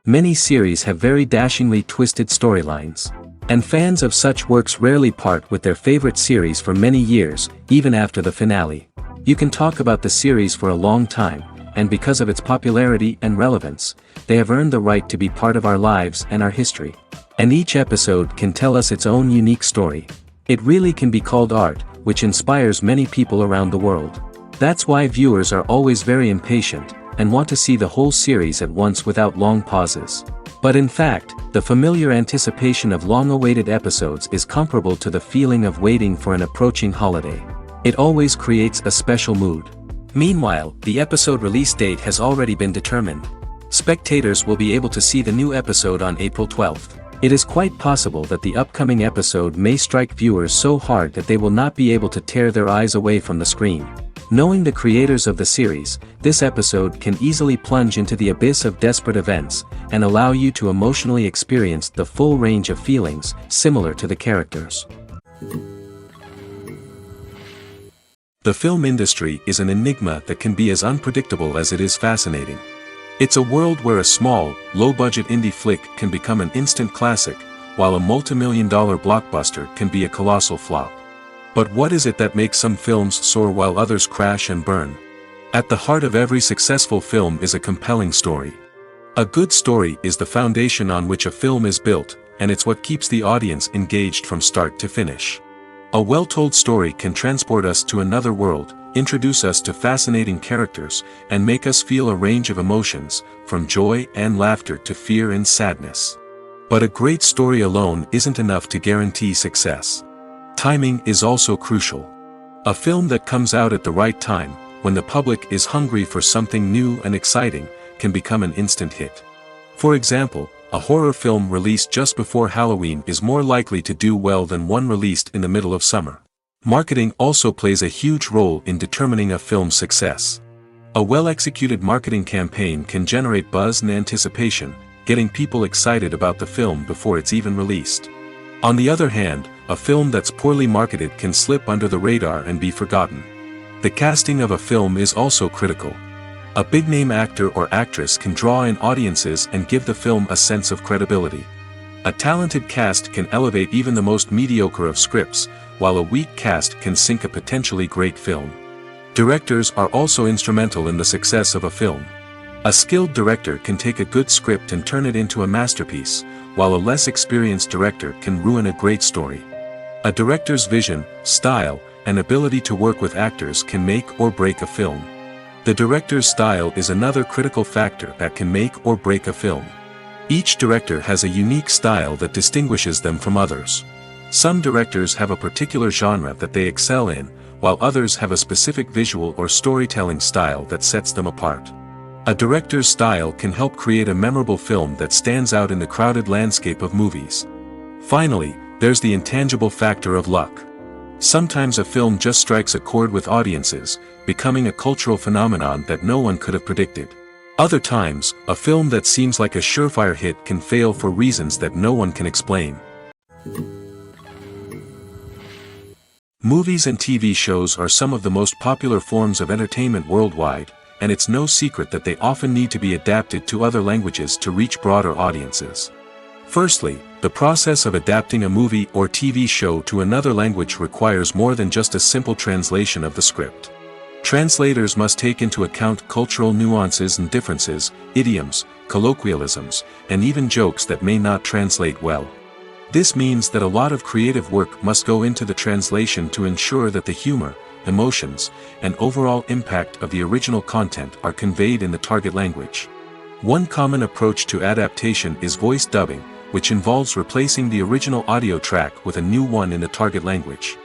Many series have very dashingly twisted storylines. And fans of such works rarely part with their favorite series for many years, even after the finale. You can talk about the series for a long time, and because of its popularity and relevance, they have earned the right to be part of our lives and our history. And each episode can tell us its own unique story. It really can be called art, which inspires many people around the world. That's why viewers are always very impatient, and want to see the whole series at once without long pauses. But in fact, the familiar anticipation of long-awaited episodes is comparable to the feeling of waiting for an approaching holiday. It always creates a special mood. Meanwhile, the episode release date has already been determined. Spectators will be able to see the new episode on April 12th. It is quite possible that the upcoming episode may strike viewers so hard that they will not be able to tear their eyes away from the screen. Knowing the creators of the series, this episode can easily plunge into the abyss of desperate events, and allow you to emotionally experience the full range of feelings, similar to the characters. The film industry is an enigma that can be as unpredictable as it is fascinating. It's a world where a small, low-budget indie flick can become an instant classic, while a multi-million-dollar blockbuster can be a colossal flop. But what is it that makes some films soar while others crash and burn? At the heart of every successful film is a compelling story. A good story is the foundation on which a film is built, and it's what keeps the audience engaged from start to finish. A well-told story can transport us to another world, introduce us to fascinating characters, and make us feel a range of emotions, from joy and laughter to fear and sadness. But a great story alone isn't enough to guarantee success. Timing is also crucial. A film that comes out at the right time, when the public is hungry for something new and exciting, can become an instant hit. For example, a horror film released just before Halloween is more likely to do well than one released in the middle of summer. Marketing also plays a huge role in determining a film's success. A well-executed marketing campaign can generate buzz and anticipation, getting people excited about the film before it's even released. On the other hand, a film that's poorly marketed can slip under the radar and be forgotten. The casting of a film is also critical. A big-name actor or actress can draw in audiences and give the film a sense of credibility. A talented cast can elevate even the most mediocre of scripts, while a weak cast can sink a potentially great film. Directors are also instrumental in the success of a film. A skilled director can take a good script and turn it into a masterpiece, while a less experienced director can ruin a great story. A director's vision, style, and ability to work with actors can make or break a film. The director's style is another critical factor that can make or break a film. Each director has a unique style that distinguishes them from others. Some directors have a particular genre that they excel in, while others have a specific visual or storytelling style that sets them apart. A director's style can help create a memorable film that stands out in the crowded landscape of movies. Finally, there's the intangible factor of luck. Sometimes a film just strikes a chord with audiences, becoming a cultural phenomenon that no one could have predicted. Other times, a film that seems like a surefire hit can fail for reasons that no one can explain. Movies and TV shows are some of the most popular forms of entertainment worldwide, and it's no secret that they often need to be adapted to other languages to reach broader audiences. Firstly, the process of adapting a movie or TV show to another language requires more than just a simple translation of the script. Translators must take into account cultural nuances and differences, idioms, colloquialisms, and even jokes that may not translate well. This means that a lot of creative work must go into the translation to ensure that the humor, emotions, and overall impact of the original content are conveyed in the target language. One common approach to adaptation is voice dubbing, which involves replacing the original audio track with a new one in the target language.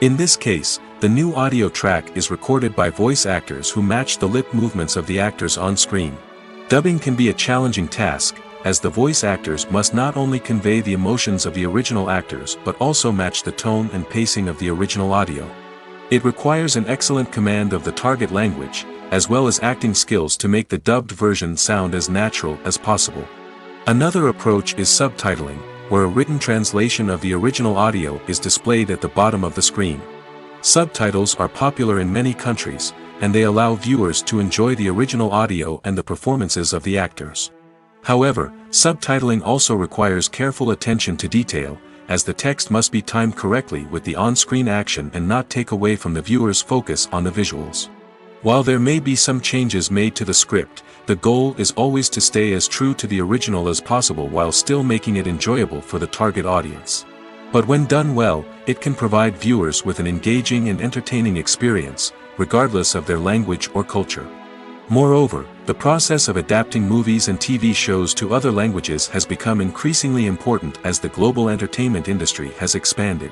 In this case, the new audio track is recorded by voice actors who match the lip movements of the actors on screen. Dubbing can be a challenging task, as the voice actors must not only convey the emotions of the original actors but also match the tone and pacing of the original audio. It requires an excellent command of the target language, as well as acting skills to make the dubbed version sound as natural as possible. Another approach is subtitling, where a written translation of the original audio is displayed at the bottom of the screen. Subtitles are popular in many countries, and they allow viewers to enjoy the original audio and the performances of the actors. However, subtitling also requires careful attention to detail, as the text must be timed correctly with the on-screen action and not take away from the viewer's focus on the visuals. While there may be some changes made to the script, the goal is always to stay as true to the original as possible while still making it enjoyable for the target audience. But when done well, it can provide viewers with an engaging and entertaining experience, regardless of their language or culture. Moreover, the process of adapting movies and TV shows to other languages has become increasingly important as the global entertainment industry has expanded.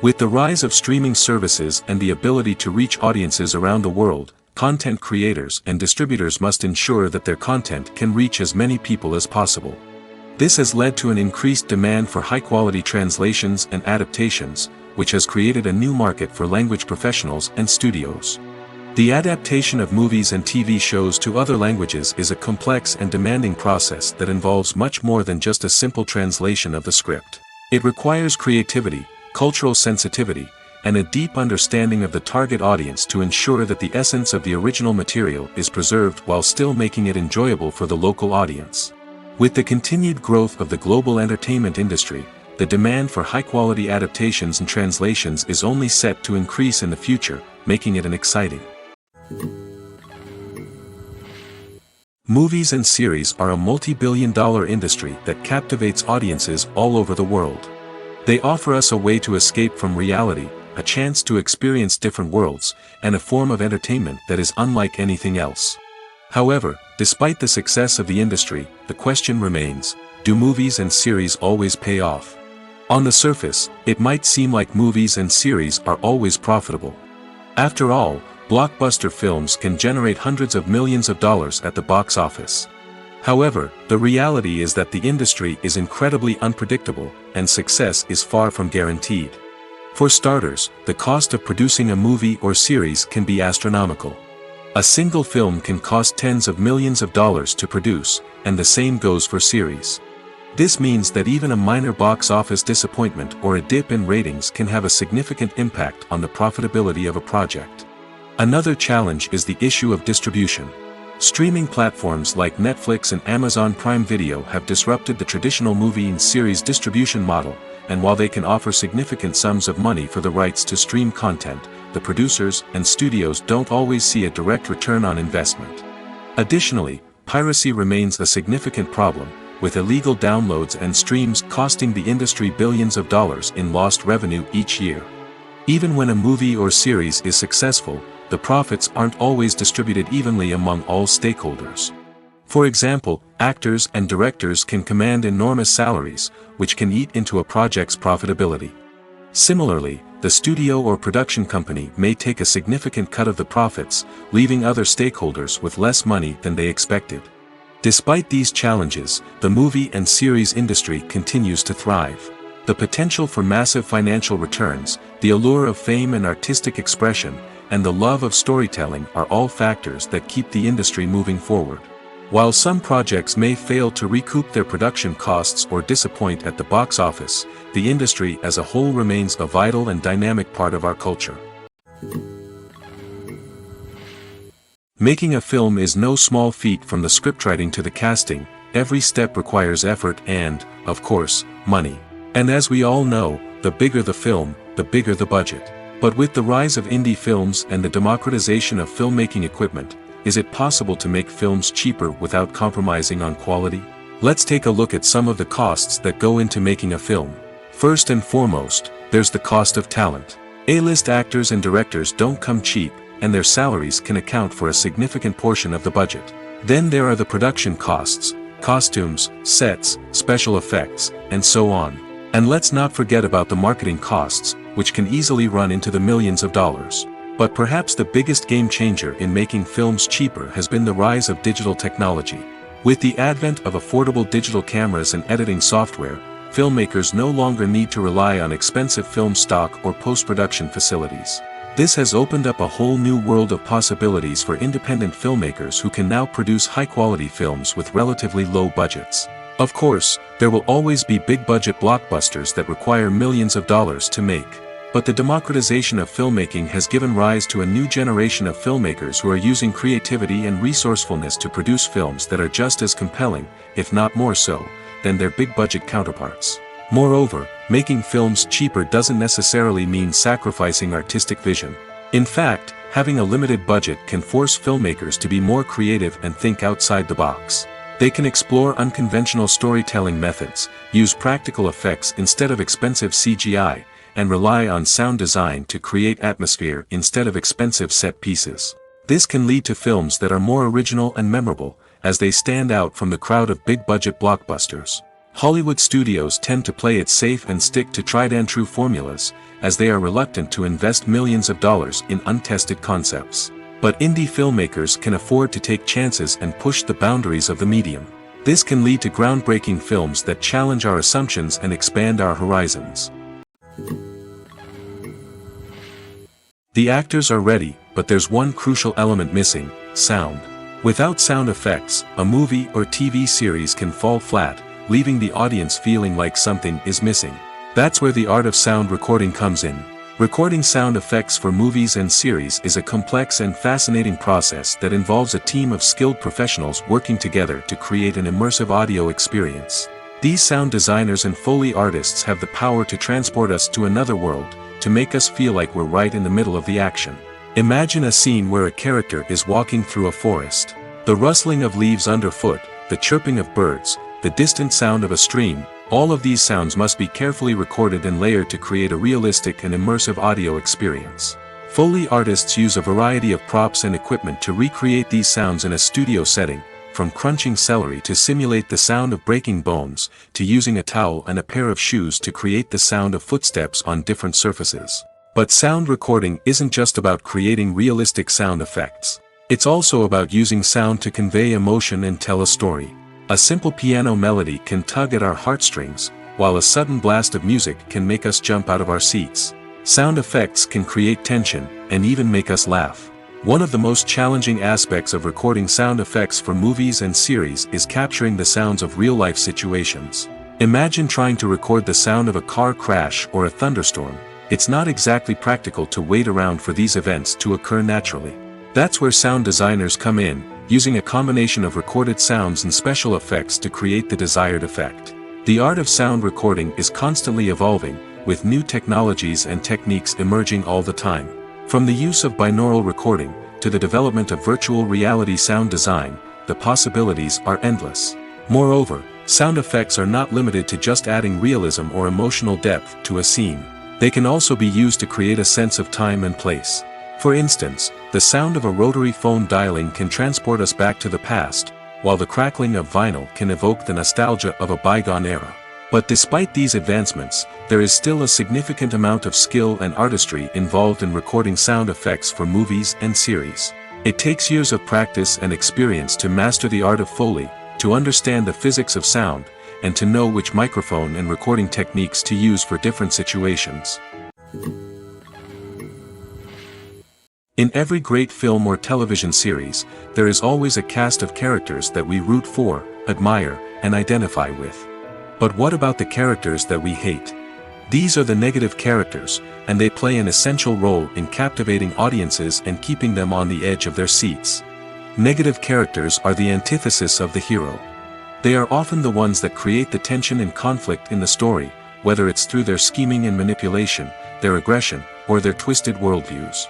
With the rise of streaming services and the ability to reach audiences around the world, content creators and distributors must ensure that their content can reach as many people as possible. This has led to an increased demand for high-quality translations and adaptations, which has created a new market for language professionals and studios. The adaptation of movies and TV shows to other languages is a complex and demanding process that involves much more than just a simple translation of the script. It requires creativity, cultural sensitivity, and a deep understanding of the target audience to ensure that the essence of the original material is preserved while still making it enjoyable for the local audience. With the continued growth of the global entertainment industry, the demand for high-quality adaptations and translations is only set to increase in the future, making it an exciting. Movies and series are a multi-billion-dollar industry that captivates audiences all over the world. They offer us a way to escape from reality, a chance to experience different worlds, and a form of entertainment that is unlike anything else. However, despite the success of the industry, the question remains, do movies and series always pay off? On the surface, it might seem like movies and series are always profitable. After all, blockbuster films can generate hundreds of millions of dollars at the box office. However, the reality is that the industry is incredibly unpredictable, and success is far from guaranteed. For starters, the cost of producing a movie or series can be astronomical. A single film can cost tens of millions of dollars to produce, and the same goes for series. This means that even a minor box office disappointment or a dip in ratings can have a significant impact on the profitability of a project. Another challenge is the issue of distribution. Streaming platforms like Netflix and Amazon Prime Video have disrupted the traditional movie and series distribution model, and while they can offer significant sums of money for the rights to stream content, the producers and studios don't always see a direct return on investment. Additionally, piracy remains a significant problem, with illegal downloads and streams costing the industry billions of dollars in lost revenue each year. Even when a movie or series is successful, the profits aren't always distributed evenly among all stakeholders. For example, actors and directors can command enormous salaries, which can eat into a project's profitability. Similarly, the studio or production company may take a significant cut of the profits, leaving other stakeholders with less money than they expected. Despite these challenges, the movie and series industry continues to thrive. The potential for massive financial returns, the allure of fame and artistic expression, and the love of storytelling are all factors that keep the industry moving forward. While some projects may fail to recoup their production costs or disappoint at the box office, the industry as a whole remains a vital and dynamic part of our culture. Making a film is no small feat. From the scriptwriting to the casting, every step requires effort and, of course, money. And as we all know, the bigger the film, the bigger the budget. But with the rise of indie films and the democratization of filmmaking equipment, is it possible to make films cheaper without compromising on quality? Let's take a look at some of the costs that go into making a film. First and foremost, there's the cost of talent. A-list actors and directors don't come cheap, and their salaries can account for a significant portion of the budget. Then there are the production costs, costumes, sets, special effects, and so on. And let's not forget about the marketing costs, which can easily run into the millions of dollars. But perhaps the biggest game changer in making films cheaper has been the rise of digital technology. With the advent of affordable digital cameras and editing software, filmmakers no longer need to rely on expensive film stock or post-production facilities. This has opened up a whole new world of possibilities for independent filmmakers who can now produce high-quality films with relatively low budgets. Of course, there will always be big-budget blockbusters that require millions of dollars to make. But the democratization of filmmaking has given rise to a new generation of filmmakers who are using creativity and resourcefulness to produce films that are just as compelling, if not more so, than their big-budget counterparts. Moreover, making films cheaper doesn't necessarily mean sacrificing artistic vision. In fact, having a limited budget can force filmmakers to be more creative and think outside the box. They can explore unconventional storytelling methods, use practical effects instead of expensive CGI, and rely on sound design to create atmosphere instead of expensive set pieces. This can lead to films that are more original and memorable, as they stand out from the crowd of big-budget blockbusters. Hollywood studios tend to play it safe and stick to tried-and-true formulas, as they are reluctant to invest millions of dollars in untested concepts. But indie filmmakers can afford to take chances and push the boundaries of the medium. This can lead to groundbreaking films that challenge our assumptions and expand our horizons. The actors are ready, but there's one crucial element missing: sound. Without sound effects, a movie or TV series can fall flat, leaving the audience feeling like something is missing. That's where the art of sound recording comes in. Recording sound effects for movies and series is a complex and fascinating process that involves a team of skilled professionals working together to create an immersive audio experience. These sound designers and Foley artists have the power to transport us to another world, to make us feel like we're right in the middle of the action. Imagine a scene where a character is walking through a forest. The rustling of leaves underfoot, the chirping of birds, the distant sound of a stream, all of these sounds must be carefully recorded and layered to create a realistic and immersive audio experience. Foley artists use a variety of props and equipment to recreate these sounds in a studio setting, from crunching celery to simulate the sound of breaking bones, to using a towel and a pair of shoes to create the sound of footsteps on different surfaces. But sound recording isn't just about creating realistic sound effects. It's also about using sound to convey emotion and tell a story. A simple piano melody can tug at our heartstrings, while a sudden blast of music can make us jump out of our seats. Sound effects can create tension, and even make us laugh. One of the most challenging aspects of recording sound effects for movies and series is capturing the sounds of real-life situations. Imagine trying to record the sound of a car crash or a thunderstorm. It's not exactly practical to wait around for these events to occur naturally. That's where sound designers come in, using a combination of recorded sounds and special effects to create the desired effect. The art of sound recording is constantly evolving, with new technologies and techniques emerging all the time. From the use of binaural recording, to the development of virtual reality sound design, the possibilities are endless. Moreover, sound effects are not limited to just adding realism or emotional depth to a scene. They can also be used to create a sense of time and place. For instance, the sound of a rotary phone dialing can transport us back to the past, while the crackling of vinyl can evoke the nostalgia of a bygone era. But despite these advancements, there is still a significant amount of skill and artistry involved in recording sound effects for movies and series. It takes years of practice and experience to master the art of Foley, to understand the physics of sound, and to know which microphone and recording techniques to use for different situations. In every great film or television series, there is always a cast of characters that we root for, admire, and identify with. But what about the characters that we hate? These are the negative characters, and they play an essential role in captivating audiences and keeping them on the edge of their seats. Negative characters are the antithesis of the hero. They are often the ones that create the tension and conflict in the story, whether it's through their scheming and manipulation, their aggression, or their twisted worldviews.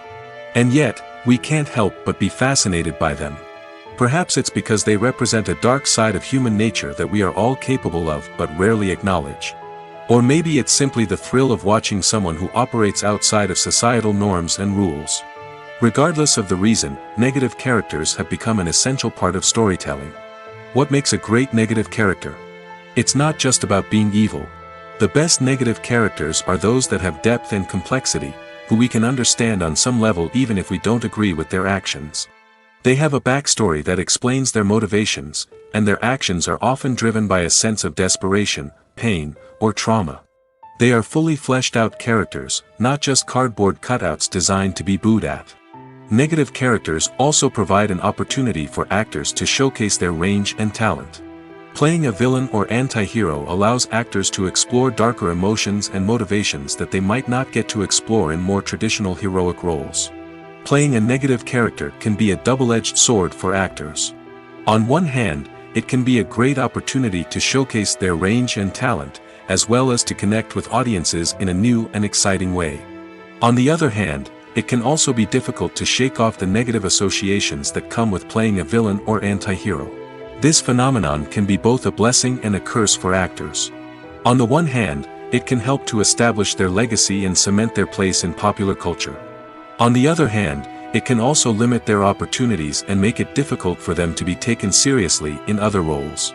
And yet, we can't help but be fascinated by them. Perhaps it's because they represent a dark side of human nature that we are all capable of but rarely acknowledge. Or maybe it's simply the thrill of watching someone who operates outside of societal norms and rules. Regardless of the reason, negative characters have become an essential part of storytelling. What makes a great negative character? It's not just about being evil. The best negative characters are those that have depth and complexity, who we can understand on some level even if we don't agree with their actions. They have a backstory that explains their motivations, and their actions are often driven by a sense of desperation, pain, or trauma. They are fully fleshed out characters, not just cardboard cutouts designed to be booed at. Negative characters also provide an opportunity for actors to showcase their range and talent. Playing a villain or anti-hero allows actors to explore darker emotions and motivations that they might not get to explore in more traditional heroic roles. Playing a negative character can be a double-edged sword for actors. On one hand, it can be a great opportunity to showcase their range and talent, as well as to connect with audiences in a new and exciting way. On the other hand, it can also be difficult to shake off the negative associations that come with playing a villain or anti-hero. This phenomenon can be both a blessing and a curse for actors. On the one hand, it can help to establish their legacy and cement their place in popular culture. On the other hand, it can also limit their opportunities and make it difficult for them to be taken seriously in other roles.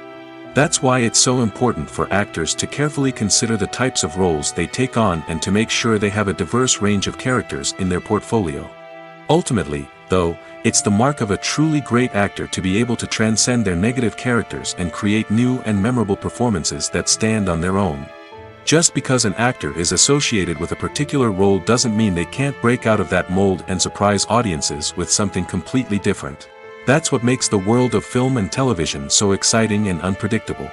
That's why it's so important for actors to carefully consider the types of roles they take on and to make sure they have a diverse range of characters in their portfolio. Ultimately, though, it's the mark of a truly great actor to be able to transcend their negative characters and create new and memorable performances that stand on their own. Just because an actor is associated with a particular role doesn't mean they can't break out of that mold and surprise audiences with something completely different. That's what makes the world of film and television so exciting and unpredictable.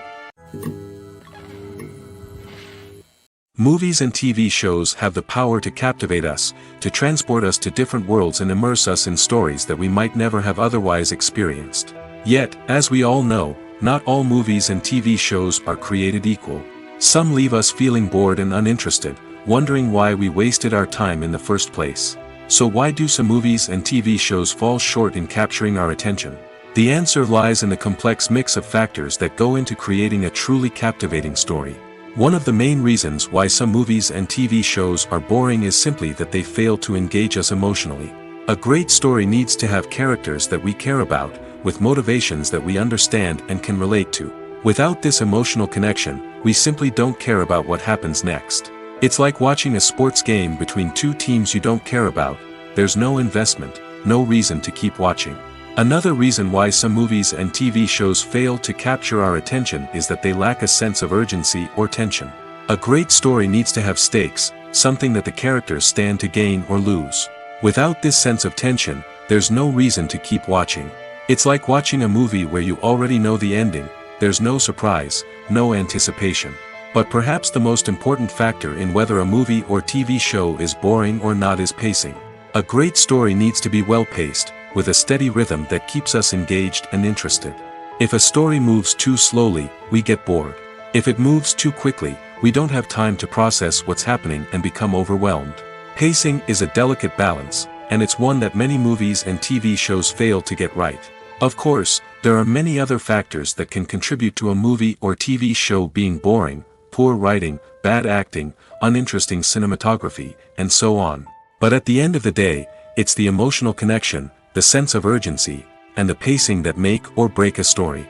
Movies and TV shows have the power to captivate us, to transport us to different worlds and immerse us in stories that we might never have otherwise experienced. Yet, as we all know, not all movies and TV shows are created equal. Some leave us feeling bored and uninterested, wondering why we wasted our time in the first place. So why do some movies and TV shows fall short in capturing our attention? The answer lies in the complex mix of factors that go into creating a truly captivating story. One of the main reasons why some movies and TV shows are boring is simply that they fail to engage us emotionally. A great story needs to have characters that we care about, with motivations that we understand and can relate to. Without this emotional connection, we simply don't care about what happens next. It's like watching a sports game between two teams you don't care about. There's no investment, no reason to keep watching. Another reason why some movies and TV shows fail to capture our attention is that they lack a sense of urgency or tension. A great story needs to have stakes, something that the characters stand to gain or lose. Without this sense of tension, there's no reason to keep watching. It's like watching a movie where you already know the ending. There's no surprise, no anticipation. But perhaps the most important factor in whether a movie or TV show is boring or not is pacing. A great story needs to be well-paced, with a steady rhythm that keeps us engaged and interested. If a story moves too slowly, we get bored. If it moves too quickly, we don't have time to process what's happening and become overwhelmed. Pacing is a delicate balance, and it's one that many movies and TV shows fail to get right. Of course, there are many other factors that can contribute to a movie or TV show being boring: poor writing, bad acting, uninteresting cinematography, and so on. But at the end of the day, it's the emotional connection, the sense of urgency, and the pacing that make or break a story.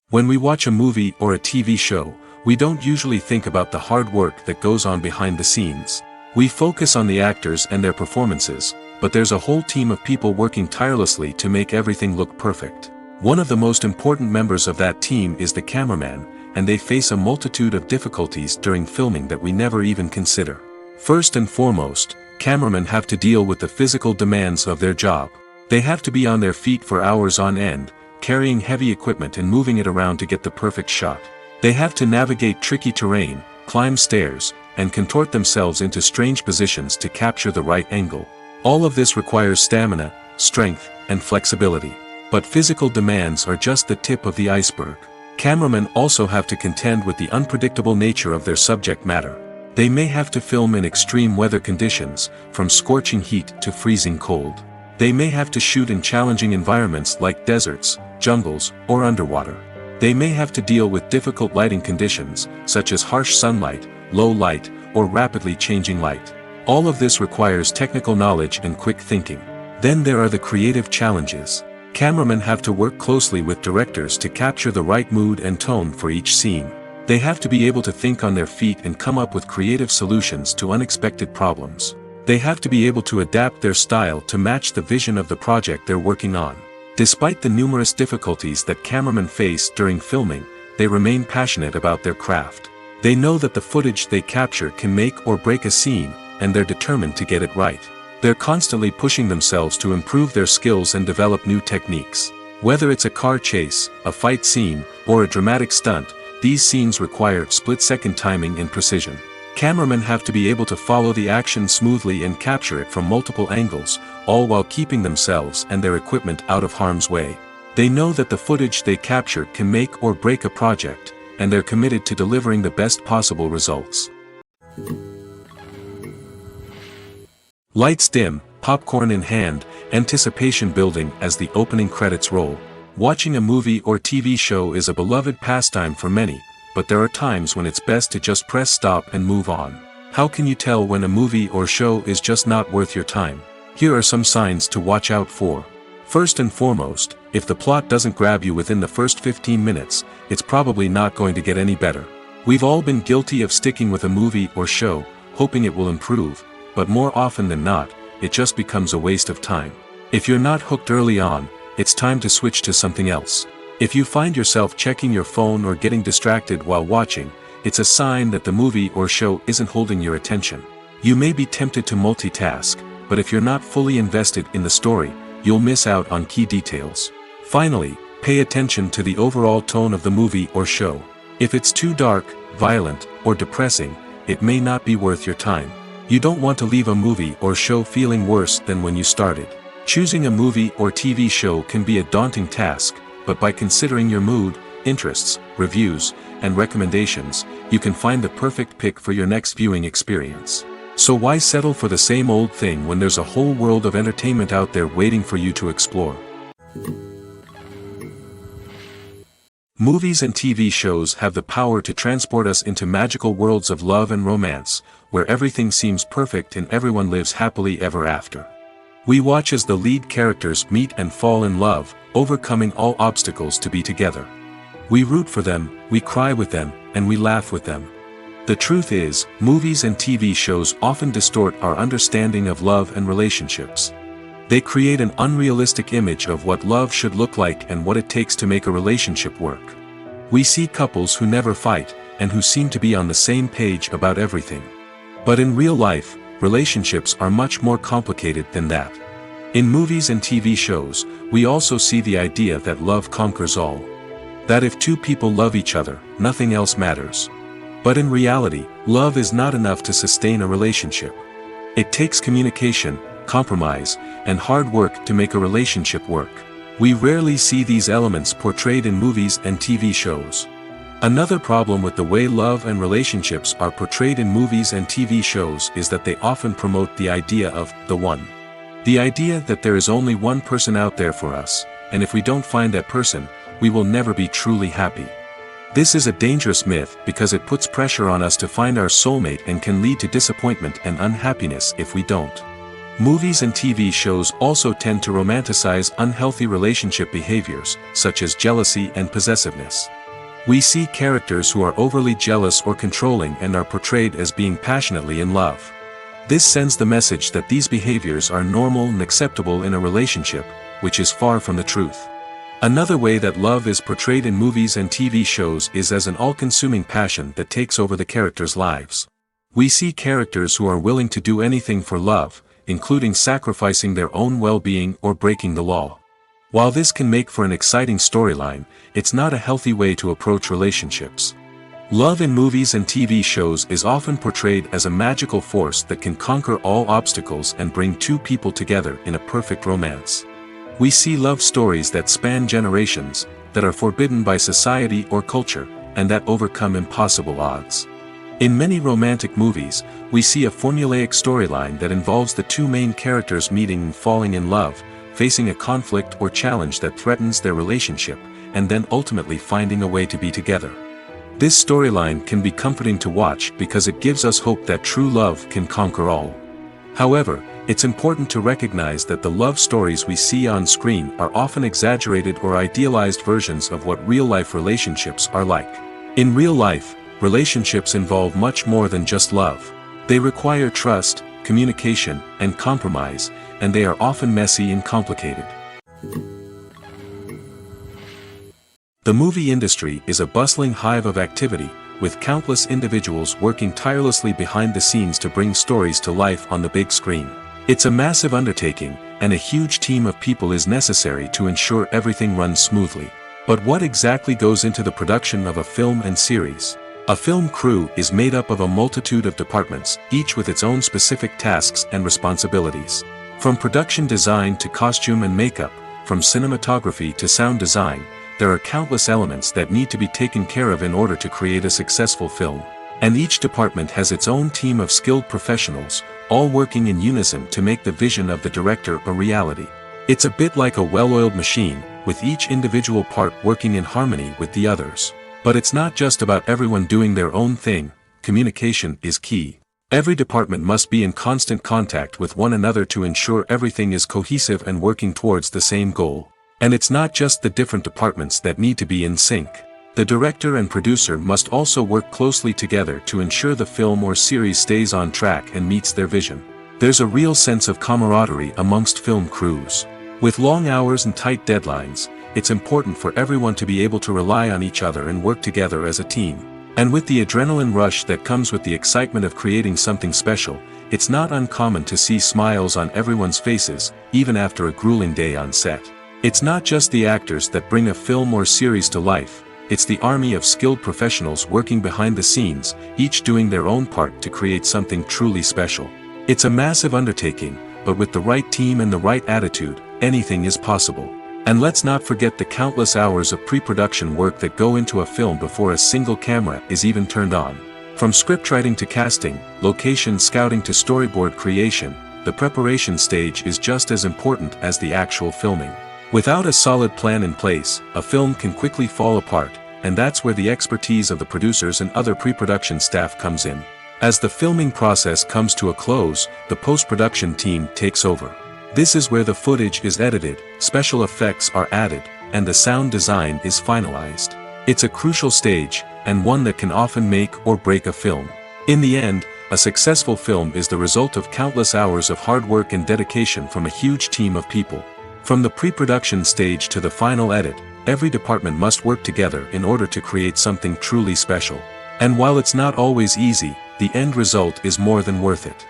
When we watch a movie or a TV show, we don't usually think about the hard work that goes on behind the scenes. We focus on the actors and their performances, but there's a whole team of people working tirelessly to make everything look perfect. One of the most important members of that team is the cameraman, and they face a multitude of difficulties during filming that we never even consider. First and foremost, cameramen have to deal with the physical demands of their job. They have to be on their feet for hours on end, carrying heavy equipment and moving it around to get the perfect shot. They have to navigate tricky terrain, climb stairs, and contort themselves into strange positions to capture the right angle. All of this requires stamina, strength, and flexibility. But physical demands are just the tip of the iceberg. Cameramen also have to contend with the unpredictable nature of their subject matter. They may have to film in extreme weather conditions, from scorching heat to freezing cold. They may have to shoot in challenging environments like deserts, jungles, or underwater. They may have to deal with difficult lighting conditions, such as harsh sunlight, low light, or rapidly changing light. All of this requires technical knowledge and quick thinking. Then there are the creative challenges. Cameramen have to work closely with directors to capture the right mood and tone for each scene. They have to be able to think on their feet and come up with creative solutions to unexpected problems. They have to be able to adapt their style to match the vision of the project they're working on. Despite the numerous difficulties that cameramen face during filming, they remain passionate about their craft. They know that the footage they capture can make or break a scene, and they're determined to get it right. They're constantly pushing themselves to improve their skills and develop new techniques. Whether it's a car chase, a fight scene, or a dramatic stunt, these scenes require split-second timing and precision. Cameramen have to be able to follow the action smoothly and capture it from multiple angles, all while keeping themselves and their equipment out of harm's way. They know that the footage they capture can make or break a project, and they're committed to delivering the best possible results. Lights dim, popcorn in hand, anticipation building as the opening credits roll. Watching a movie or TV show is a beloved pastime for many, but there are times when it's best to just press stop and move on. How can you tell when a movie or show is just not worth your time? Here are some signs to watch out for. First and foremost, if the plot doesn't grab you within the first 15 minutes, it's probably not going to get any better. We've all been guilty of sticking with a movie or show, hoping it will improve, but more often than not, it just becomes a waste of time. If you're not hooked early on, it's time to switch to something else. If you find yourself checking your phone or getting distracted while watching, it's a sign that the movie or show isn't holding your attention. You may be tempted to multitask, but if you're not fully invested in the story, you'll miss out on key details. Finally, pay attention to the overall tone of the movie or show. If it's too dark, violent, or depressing, it may not be worth your time. You don't want to leave a movie or show feeling worse than when you started. Choosing a movie or TV show can be a daunting task, but by considering your mood, interests, reviews, and recommendations, you can find the perfect pick for your next viewing experience. So why settle for the same old thing when there's a whole world of entertainment out there waiting for you to explore? Movies and TV shows have the power to transport us into magical worlds of love and romance, where everything seems perfect and everyone lives happily ever after. We watch as the lead characters meet and fall in love, overcoming all obstacles to be together. We root for them, we cry with them, and we laugh with them. The truth is, movies and TV shows often distort our understanding of love and relationships. They create an unrealistic image of what love should look like and what it takes to make a relationship work. We see couples who never fight, and who seem to be on the same page about everything. But in real life, relationships are much more complicated than that. In movies and TV shows, we also see the idea that love conquers all. That if two people love each other, nothing else matters. But in reality, love is not enough to sustain a relationship. It takes communication, compromise, and hard work to make a relationship work. We rarely see these elements portrayed in movies and TV shows. Another problem with the way love and relationships are portrayed in movies and TV shows is that they often promote the idea of the one. The idea that there is only one person out there for us, and if we don't find that person, we will never be truly happy. This is a dangerous myth because it puts pressure on us to find our soulmate and can lead to disappointment and unhappiness if we don't. Movies and TV shows also tend to romanticize unhealthy relationship behaviors, such as jealousy and possessiveness. We see characters who are overly jealous or controlling and are portrayed as being passionately in love. This sends the message that these behaviors are normal and acceptable in a relationship, which is far from the truth. Another way that love is portrayed in movies and TV shows is as an all-consuming passion that takes over the characters' lives. We see characters who are willing to do anything for love, including sacrificing their own well-being or breaking the law. While this can make for an exciting storyline, it's not a healthy way to approach relationships. Love in movies and TV shows is often portrayed as a magical force that can conquer all obstacles and bring two people together in a perfect romance. We see love stories that span generations, that are forbidden by society or culture, and that overcome impossible odds. In many romantic movies, we see a formulaic storyline that involves the two main characters meeting and falling in love, facing a conflict or challenge that threatens their relationship, and then ultimately finding a way to be together. This storyline can be comforting to watch because it gives us hope that true love can conquer all. However, it's important to recognize that the love stories we see on screen are often exaggerated or idealized versions of what real-life relationships are like. In real life, relationships involve much more than just love. They require trust, communication, and compromise, and they are often messy and complicated. The movie industry is a bustling hive of activity, with countless individuals working tirelessly behind the scenes to bring stories to life on the big screen. It's a massive undertaking, and a huge team of people is necessary to ensure everything runs smoothly. But what exactly goes into the production of a film and series? A film crew is made up of a multitude of departments, each with its own specific tasks and responsibilities. From production design to costume and makeup, from cinematography to sound design, there are countless elements that need to be taken care of in order to create a successful film. And each department has its own team of skilled professionals, all working in unison to make the vision of the director a reality. It's a bit like a well-oiled machine, with each individual part working in harmony with the others. But it's not just about everyone doing their own thing. Communication is key. Every department must be in constant contact with one another to ensure everything is cohesive and working towards the same goal. And it's not just the different departments that need to be in sync. The director and producer must also work closely together to ensure the film or series stays on track and meets their vision. There's a real sense of camaraderie amongst film crews. With long hours and tight deadlines, it's important for everyone to be able to rely on each other and work together as a team. And with the adrenaline rush that comes with the excitement of creating something special, it's not uncommon to see smiles on everyone's faces, even after a grueling day on set. It's not just the actors that bring a film or series to life, it's the army of skilled professionals working behind the scenes, each doing their own part to create something truly special. It's a massive undertaking, but with the right team and the right attitude, anything is possible. And let's not forget the countless hours of pre-production work that go into a film before a single camera is even turned on. From scriptwriting to casting, location scouting to storyboard creation, the preparation stage is just as important as the actual filming. Without a solid plan in place, a film can quickly fall apart, and that's where the expertise of the producers and other pre-production staff comes in. As the filming process comes to a close, the post-production team takes over. This is where the footage is edited, special effects are added, and the sound design is finalized. It's a crucial stage, and one that can often make or break a film. In the end, a successful film is the result of countless hours of hard work and dedication from a huge team of people. From the pre-production stage to the final edit, every department must work together in order to create something truly special. And while it's not always easy, the end result is more than worth it.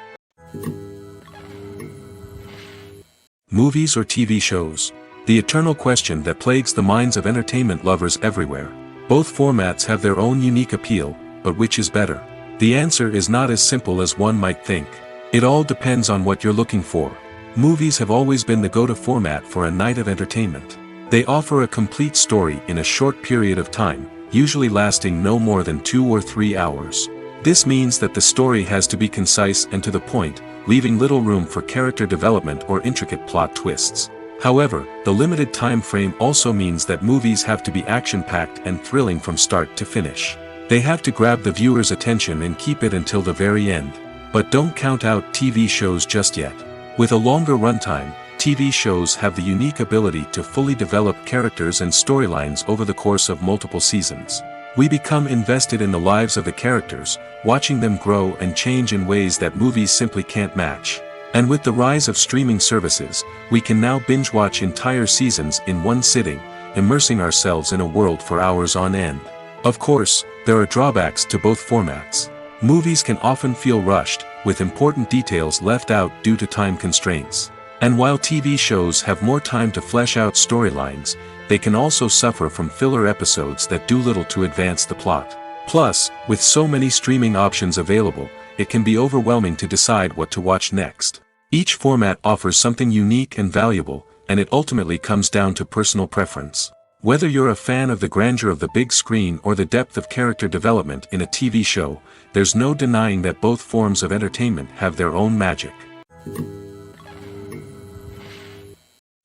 Movies or TV shows? The eternal question that plagues the minds of entertainment lovers everywhere. Both formats have their own unique appeal, but which is better? The answer is not as simple as one might think. It all depends on what you're looking for. Movies have always been the go-to format for a night of entertainment. They offer a complete story in a short period of time, usually lasting no more than 2 or 3 hours. This means that the story has to be concise and to the point, leaving little room for character development or intricate plot twists. However, the limited time frame also means that movies have to be action-packed and thrilling from start to finish. They have to grab the viewer's attention and keep it until the very end. But don't count out TV shows just yet. With a longer runtime, TV shows have the unique ability to fully develop characters and storylines over the course of multiple seasons. We become invested in the lives of the characters, watching them grow and change in ways that movies simply can't match. And with the rise of streaming services, we can now binge-watch entire seasons in one sitting, immersing ourselves in a world for hours on end. Of course, there are drawbacks to both formats. Movies can often feel rushed, with important details left out due to time constraints. And while TV shows have more time to flesh out storylines, they can also suffer from filler episodes that do little to advance the plot. Plus, with so many streaming options available, it can be overwhelming to decide what to watch next. Each format offers something unique and valuable, and it ultimately comes down to personal preference. Whether you're a fan of the grandeur of the big screen or the depth of character development in a TV show, there's no denying that both forms of entertainment have their own magic.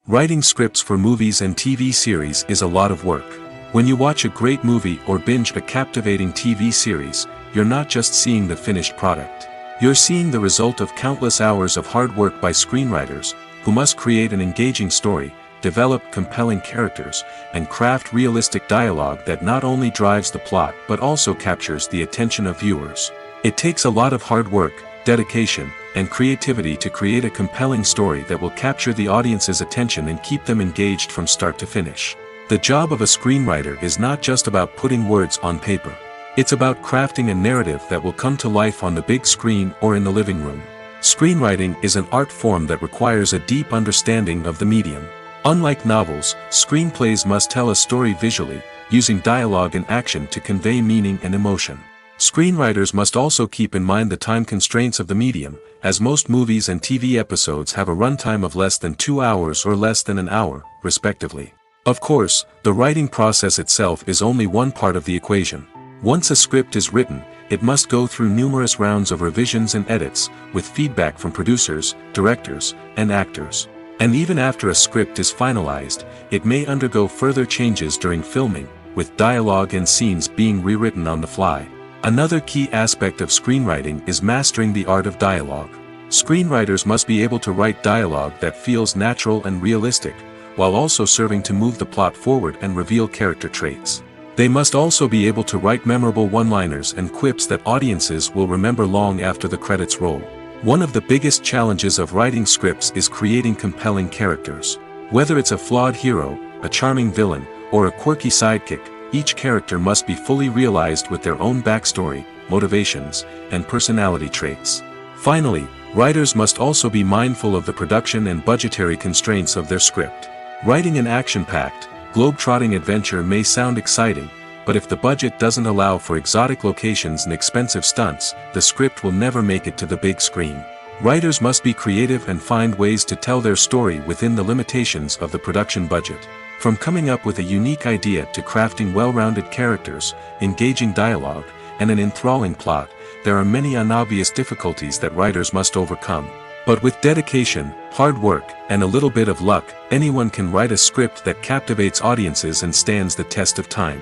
Writing scripts for movies and TV series is a lot of work. When you watch a great movie or binge a captivating TV series, you're not just seeing the finished product. You're seeing the result of countless hours of hard work by screenwriters, who must create an engaging story, develop compelling characters, and craft realistic dialogue that not only drives the plot but also captures the attention of viewers. It takes a lot of hard work, dedication, and creativity to create a compelling story that will capture the audience's attention and keep them engaged from start to finish. The job of a screenwriter is not just about putting words on paper. It's about crafting a narrative that will come to life on the big screen or in the living room. Screenwriting is an art form that requires a deep understanding of the medium. Unlike novels, screenplays must tell a story visually, using dialogue and action to convey meaning and emotion. Screenwriters must also keep in mind the time constraints of the medium, as most movies and TV episodes have a runtime of less than 2 hours or less than an hour, respectively. Of course, the writing process itself is only one part of the equation. Once a script is written, it must go through numerous rounds of revisions and edits, with feedback from producers, directors, and actors. And even after a script is finalized, it may undergo further changes during filming, with dialogue and scenes being rewritten on the fly. Another key aspect of screenwriting is mastering the art of dialogue. Screenwriters must be able to write dialogue that feels natural and realistic, while also serving to move the plot forward and reveal character traits. They must also be able to write memorable one-liners and quips that audiences will remember long after the credits roll. One of the biggest challenges of writing scripts is creating compelling characters. Whether it's a flawed hero, a charming villain, or a quirky sidekick, each character must be fully realized with their own backstory, motivations, and personality traits. Finally, writers must also be mindful of the production and budgetary constraints of their script. Writing an action-packed, globe-trotting adventure may sound exciting, but if the budget doesn't allow for exotic locations and expensive stunts, the script will never make it to the big screen. Writers must be creative and find ways to tell their story within the limitations of the production budget. From coming up with a unique idea to crafting well-rounded characters, engaging dialogue, and an enthralling plot, there are many unobvious difficulties that writers must overcome. But with dedication, hard work, and a little bit of luck, anyone can write a script that captivates audiences and stands the test of time.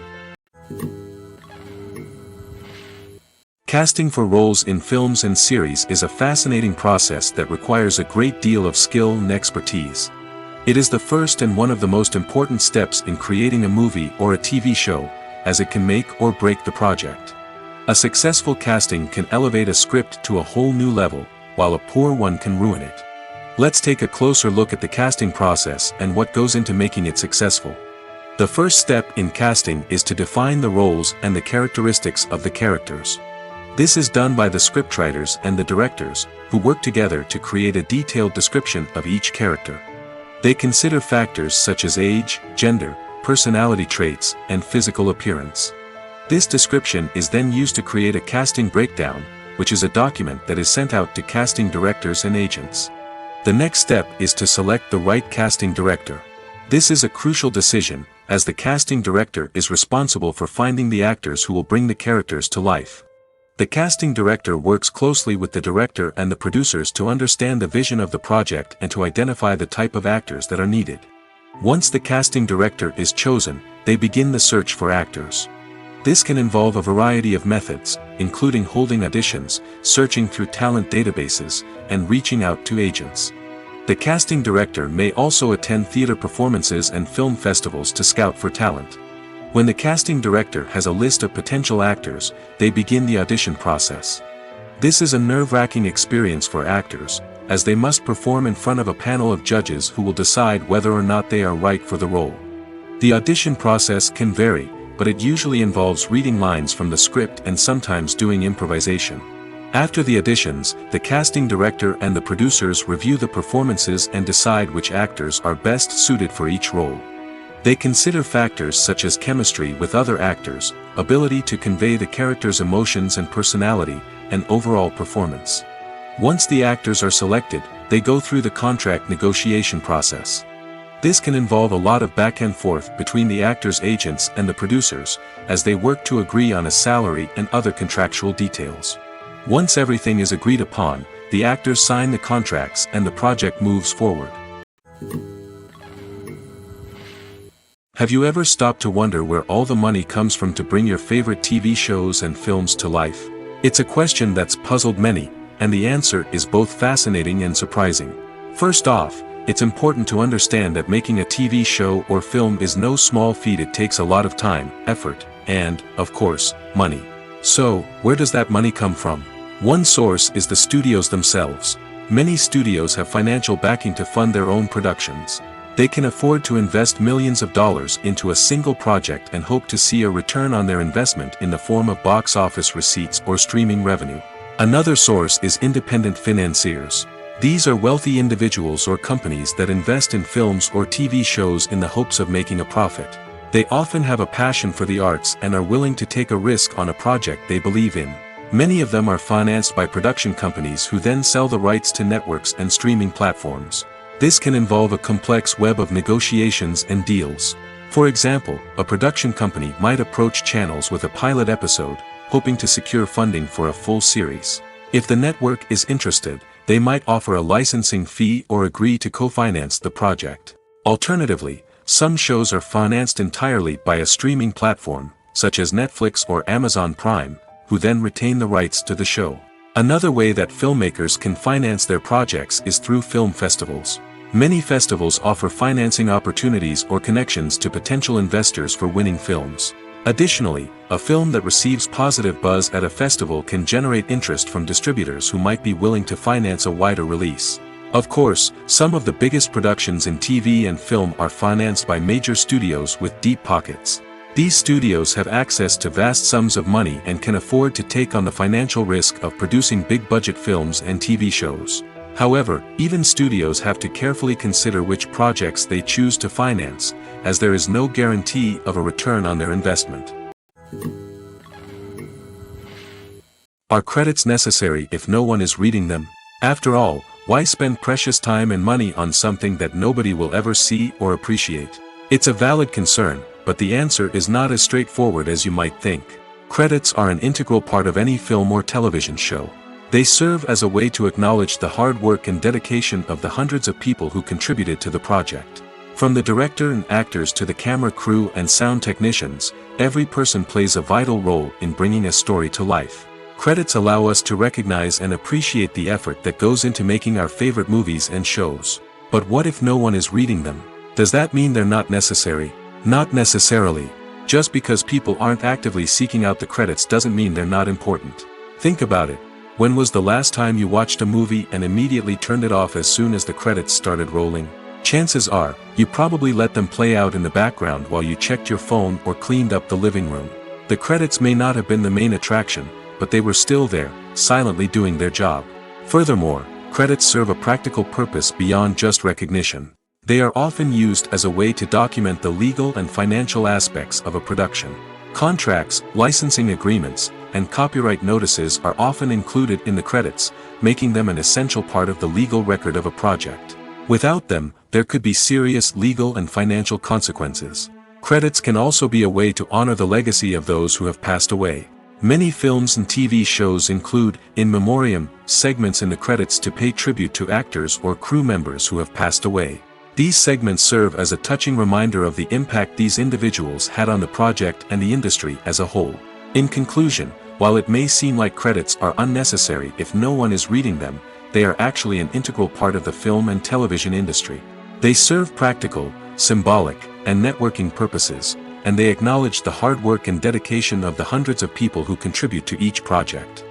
Casting for roles in films and series is a fascinating process that requires a great deal of skill and expertise. It is the first and one of the most important steps in creating a movie or a TV show, as it can make or break the project. A successful casting can elevate a script to a whole new level, while a poor one can ruin it. Let's take a closer look at the casting process and what goes into making it successful. The first step in casting is to define the roles and the characteristics of the characters. This is done by the scriptwriters and the directors, who work together to create a detailed description of each character. They consider factors such as age, gender, personality traits, and physical appearance. This description is then used to create a casting breakdown, which is a document that is sent out to casting directors and agents. The next step is to select the right casting director. This is a crucial decision, as the casting director is responsible for finding the actors who will bring the characters to life. The casting director works closely with the director and the producers to understand the vision of the project and to identify the type of actors that are needed. Once the casting director is chosen, they begin the search for actors. This can involve a variety of methods, including holding auditions, searching through talent databases, and reaching out to agents. The casting director may also attend theater performances and film festivals to scout for talent. When the casting director has a list of potential actors, they begin the audition process. This is a nerve-wracking experience for actors, as they must perform in front of a panel of judges who will decide whether or not they are right for the role. The audition process can vary, but it usually involves reading lines from the script and sometimes doing improvisation. After the auditions, the casting director and the producers review the performances and decide which actors are best suited for each role. They consider factors such as chemistry with other actors, ability to convey the character's emotions and personality, and overall performance. Once the actors are selected, they go through the contract negotiation process. This can involve a lot of back and forth between the actors' agents and the producers, as they work to agree on a salary and other contractual details. Once everything is agreed upon, the actors sign the contracts and the project moves forward. Have you ever stopped to wonder where all the money comes from to bring your favorite TV shows and films to life? It's a question that's puzzled many, and the answer is both fascinating and surprising. First off, it's important to understand that making a TV show or film is no small feat. It takes a lot of time, effort, and, of course, money. So, where does that money come from? One source is the studios themselves. Many studios have financial backing to fund their own productions. They can afford to invest millions of dollars into a single project and hope to see a return on their investment in the form of box office receipts or streaming revenue. Another source is independent financiers. These are wealthy individuals or companies that invest in films or TV shows in the hopes of making a profit. They often have a passion for the arts and are willing to take a risk on a project they believe in. Many of them are financed by production companies who then sell the rights to networks and streaming platforms. This can involve a complex web of negotiations and deals. For example, a production company might approach channels with a pilot episode, hoping to secure funding for a full series. If the network is interested, they might offer a licensing fee or agree to co-finance the project. Alternatively, some shows are financed entirely by a streaming platform, such as Netflix or Amazon Prime, who then retain the rights to the show. Another way that filmmakers can finance their projects is through film festivals. Many festivals offer financing opportunities or connections to potential investors for winning films. Additionally, a film that receives positive buzz at a festival can generate interest from distributors who might be willing to finance a wider release. Of course, some of the biggest productions in TV and film are financed by major studios with deep pockets. These studios have access to vast sums of money and can afford to take on the financial risk of producing big-budget films and TV shows. However, even studios have to carefully consider which projects they choose to finance, as there is no guarantee of a return on their investment. Are credits necessary if no one is reading them? After all, why spend precious time and money on something that nobody will ever see or appreciate? It's a valid concern, but the answer is not as straightforward as you might think. Credits are an integral part of any film or television show. They serve as a way to acknowledge the hard work and dedication of the hundreds of people who contributed to the project. From the director and actors to the camera crew and sound technicians, every person plays a vital role in bringing a story to life. Credits allow us to recognize and appreciate the effort that goes into making our favorite movies and shows. But what if no one is reading them? Does that mean they're not necessary? Not necessarily. Just because people aren't actively seeking out the credits doesn't mean they're not important. Think about it. When was the last time you watched a movie and immediately turned it off as soon as the credits started rolling? Chances are, you probably let them play out in the background while you checked your phone or cleaned up the living room. The credits may not have been the main attraction, but they were still there, silently doing their job. Furthermore, credits serve a practical purpose beyond just recognition. They are often used as a way to document the legal and financial aspects of a production. Contracts, licensing agreements, and copyright notices are often included in the credits, making them an essential part of the legal record of a project. Without them, there could be serious legal and financial consequences. Credits can also be a way to honor the legacy of those who have passed away. Many films and TV shows include, in memoriam, segments in the credits to pay tribute to actors or crew members who have passed away. These segments serve as a touching reminder of the impact these individuals had on the project and the industry as a whole. In conclusion, while it may seem like credits are unnecessary if no one is reading them, they are actually an integral part of the film and television industry. They serve practical, symbolic, and networking purposes, and they acknowledge the hard work and dedication of the hundreds of people who contribute to each project.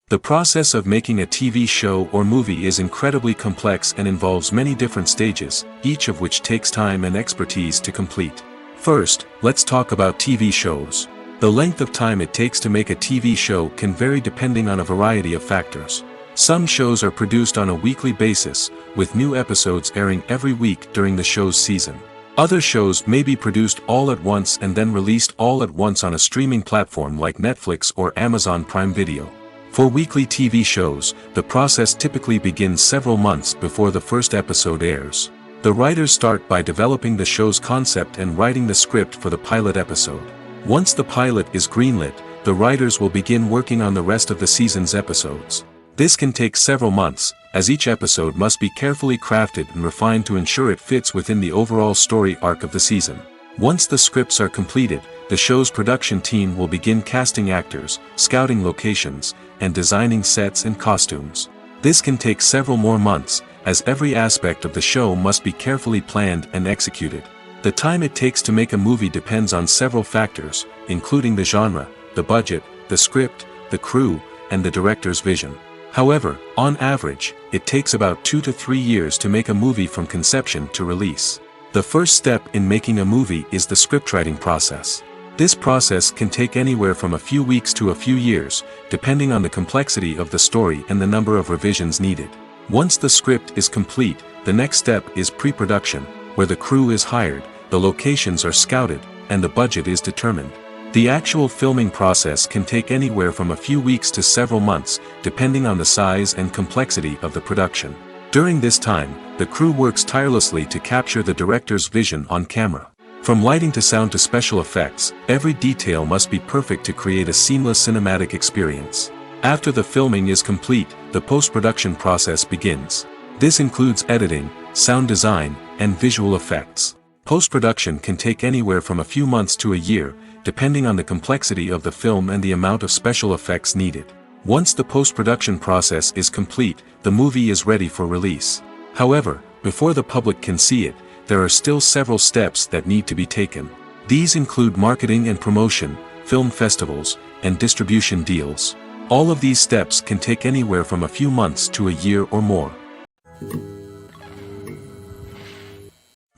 The process of making a TV show or movie is incredibly complex and involves many different stages, each of which takes time and expertise to complete. First, let's talk about TV shows. The length of time it takes to make a TV show can vary depending on a variety of factors. Some shows are produced on a weekly basis, with new episodes airing every week during the show's season. Other shows may be produced all at once and then released all at once on a streaming platform like Netflix or Amazon Prime Video. For weekly TV shows, the process typically begins several months before the first episode airs. The writers start by developing the show's concept and writing the script for the pilot episode. Once the pilot is greenlit, the writers will begin working on the rest of the season's episodes. This can take several months, as each episode must be carefully crafted and refined to ensure it fits within the overall story arc of the season. Once the scripts are completed, the show's production team will begin casting actors, scouting locations, and designing sets and costumes. This can take several more months, as every aspect of the show must be carefully planned and executed. The time it takes to make a movie depends on several factors, including the genre, the budget, the script, the crew, and the director's vision. However, on average, it takes about 2 to 3 years to make a movie from conception to release. The first step in making a movie is the scriptwriting process. This process can take anywhere from a few weeks to a few years, depending on the complexity of the story and the number of revisions needed. Once the script is complete, the next step is pre-production, where the crew is hired, the locations are scouted, and the budget is determined. The actual filming process can take anywhere from a few weeks to several months, depending on the size and complexity of the production. During this time, the crew works tirelessly to capture the director's vision on camera. From lighting to sound to special effects, every detail must be perfect to create a seamless cinematic experience. After the filming is complete, the post-production process begins. This includes editing, sound design, and visual effects. Post-production can take anywhere from a few months to a year, depending on the complexity of the film and the amount of special effects needed. Once the post-production process is complete, the movie is ready for release. However, before the public can see it, there are still several steps that need to be taken. These include marketing and promotion, film festivals, and distribution deals. All of these steps can take anywhere from a few months to a year or more.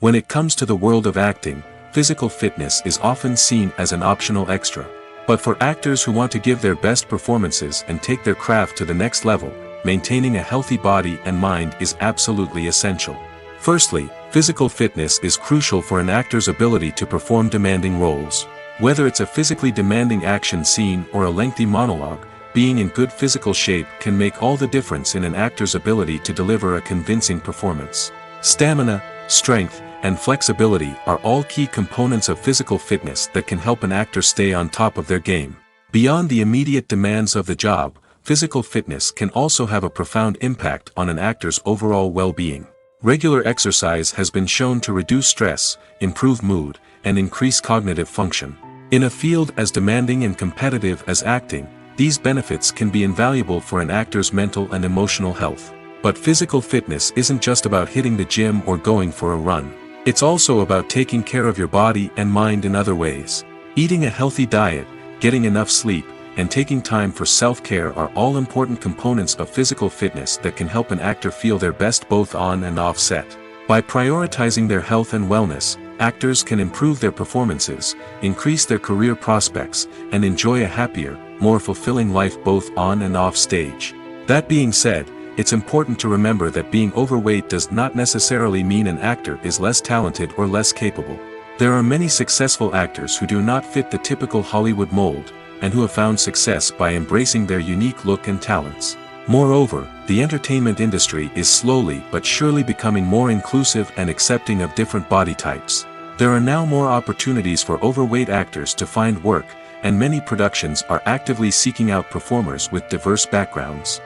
When it comes to the world of acting, physical fitness is often seen as an optional extra. But for actors who want to give their best performances and take their craft to the next level, maintaining a healthy body and mind is absolutely essential. Firstly, physical fitness is crucial for an actor's ability to perform demanding roles. Whether it's a physically demanding action scene or a lengthy monologue, being in good physical shape can make all the difference in an actor's ability to deliver a convincing performance. Stamina, strength, and flexibility are all key components of physical fitness that can help an actor stay on top of their game. Beyond the immediate demands of the job, physical fitness can also have a profound impact on an actor's overall well-being. Regular exercise has been shown to reduce stress, improve mood, and increase cognitive function. In a field as demanding and competitive as acting, these benefits can be invaluable for an actor's mental and emotional health. But physical fitness isn't just about hitting the gym or going for a run. It's also about taking care of your body and mind in other ways. Eating a healthy diet, getting enough sleep, and taking time for self-care are all important components of physical fitness that can help an actor feel their best both on and off set. By prioritizing their health and wellness, actors can improve their performances, increase their career prospects, and enjoy a happier, more fulfilling life both on and off stage. That being said, it's important to remember that being overweight does not necessarily mean an actor is less talented or less capable. There are many successful actors who do not fit the typical Hollywood mold, and who have found success by embracing their unique look and talents. Moreover, the entertainment industry is slowly but surely becoming more inclusive and accepting of different body types. There are now more opportunities for overweight actors to find work, and many productions are actively seeking out performers with diverse backgrounds.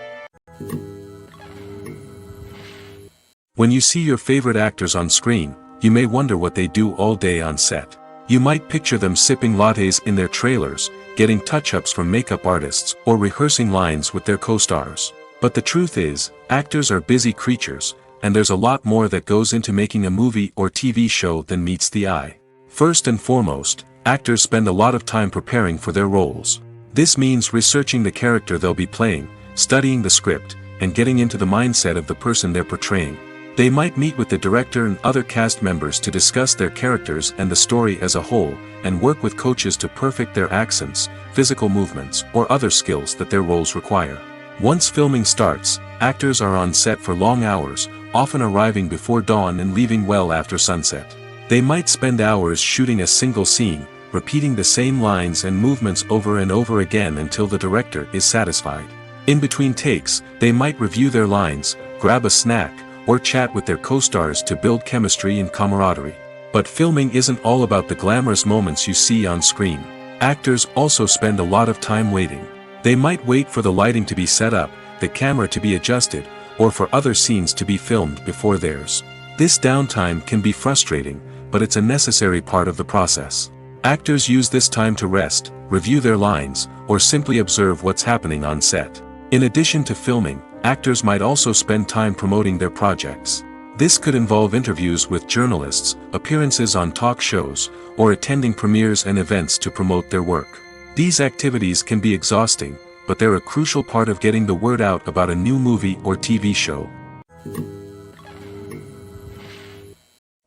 When you see your favorite actors on screen, you may wonder what they do all day on set. You might picture them sipping lattes in their trailers, getting touch-ups from makeup artists, or rehearsing lines with their co-stars. But the truth is, actors are busy creatures, and there's a lot more that goes into making a movie or TV show than meets the eye. First and foremost, actors spend a lot of time preparing for their roles. This means researching the character they'll be playing, studying the script, and getting into the mindset of the person they're portraying. They might meet with the director and other cast members to discuss their characters and the story as a whole, and work with coaches to perfect their accents, physical movements, or other skills that their roles require. Once filming starts, actors are on set for long hours, often arriving before dawn and leaving well after sunset. They might spend hours shooting a single scene, repeating the same lines and movements over and over again until the director is satisfied. In between takes, they might review their lines, grab a snack, or chat with their co-stars to build chemistry and camaraderie. But filming isn't all about the glamorous moments you see on screen. Actors also spend a lot of time waiting. They might wait for the lighting to be set up, the camera to be adjusted, or for other scenes to be filmed before theirs. This downtime can be frustrating, but it's a necessary part of the process. Actors use this time to rest, review their lines, or simply observe what's happening on set. In addition to filming, actors might also spend time promoting their projects. This could involve interviews with journalists, appearances on talk shows, or attending premieres and events to promote their work. These activities can be exhausting, but they're a crucial part of getting the word out about a new movie or TV show.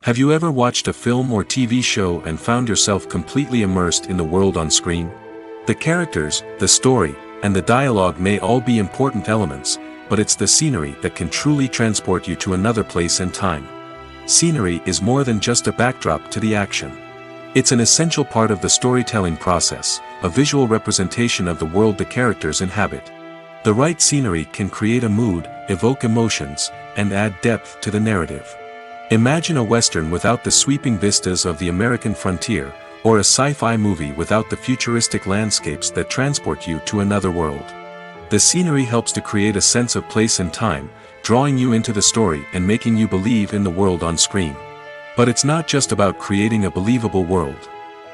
Have you ever watched a film or TV show and found yourself completely immersed in the world on screen? The characters, the story, and the dialogue may all be important elements, but it's the scenery that can truly transport you to another place and time. Scenery is more than just a backdrop to the action. It's an essential part of the storytelling process, a visual representation of the world the characters inhabit. The right scenery can create a mood, evoke emotions, and add depth to the narrative. Imagine a Western without the sweeping vistas of the American frontier, or a sci-fi movie without the futuristic landscapes that transport you to another world. The scenery helps to create a sense of place and time, drawing you into the story and making you believe in the world on screen. But it's not just about creating a believable world.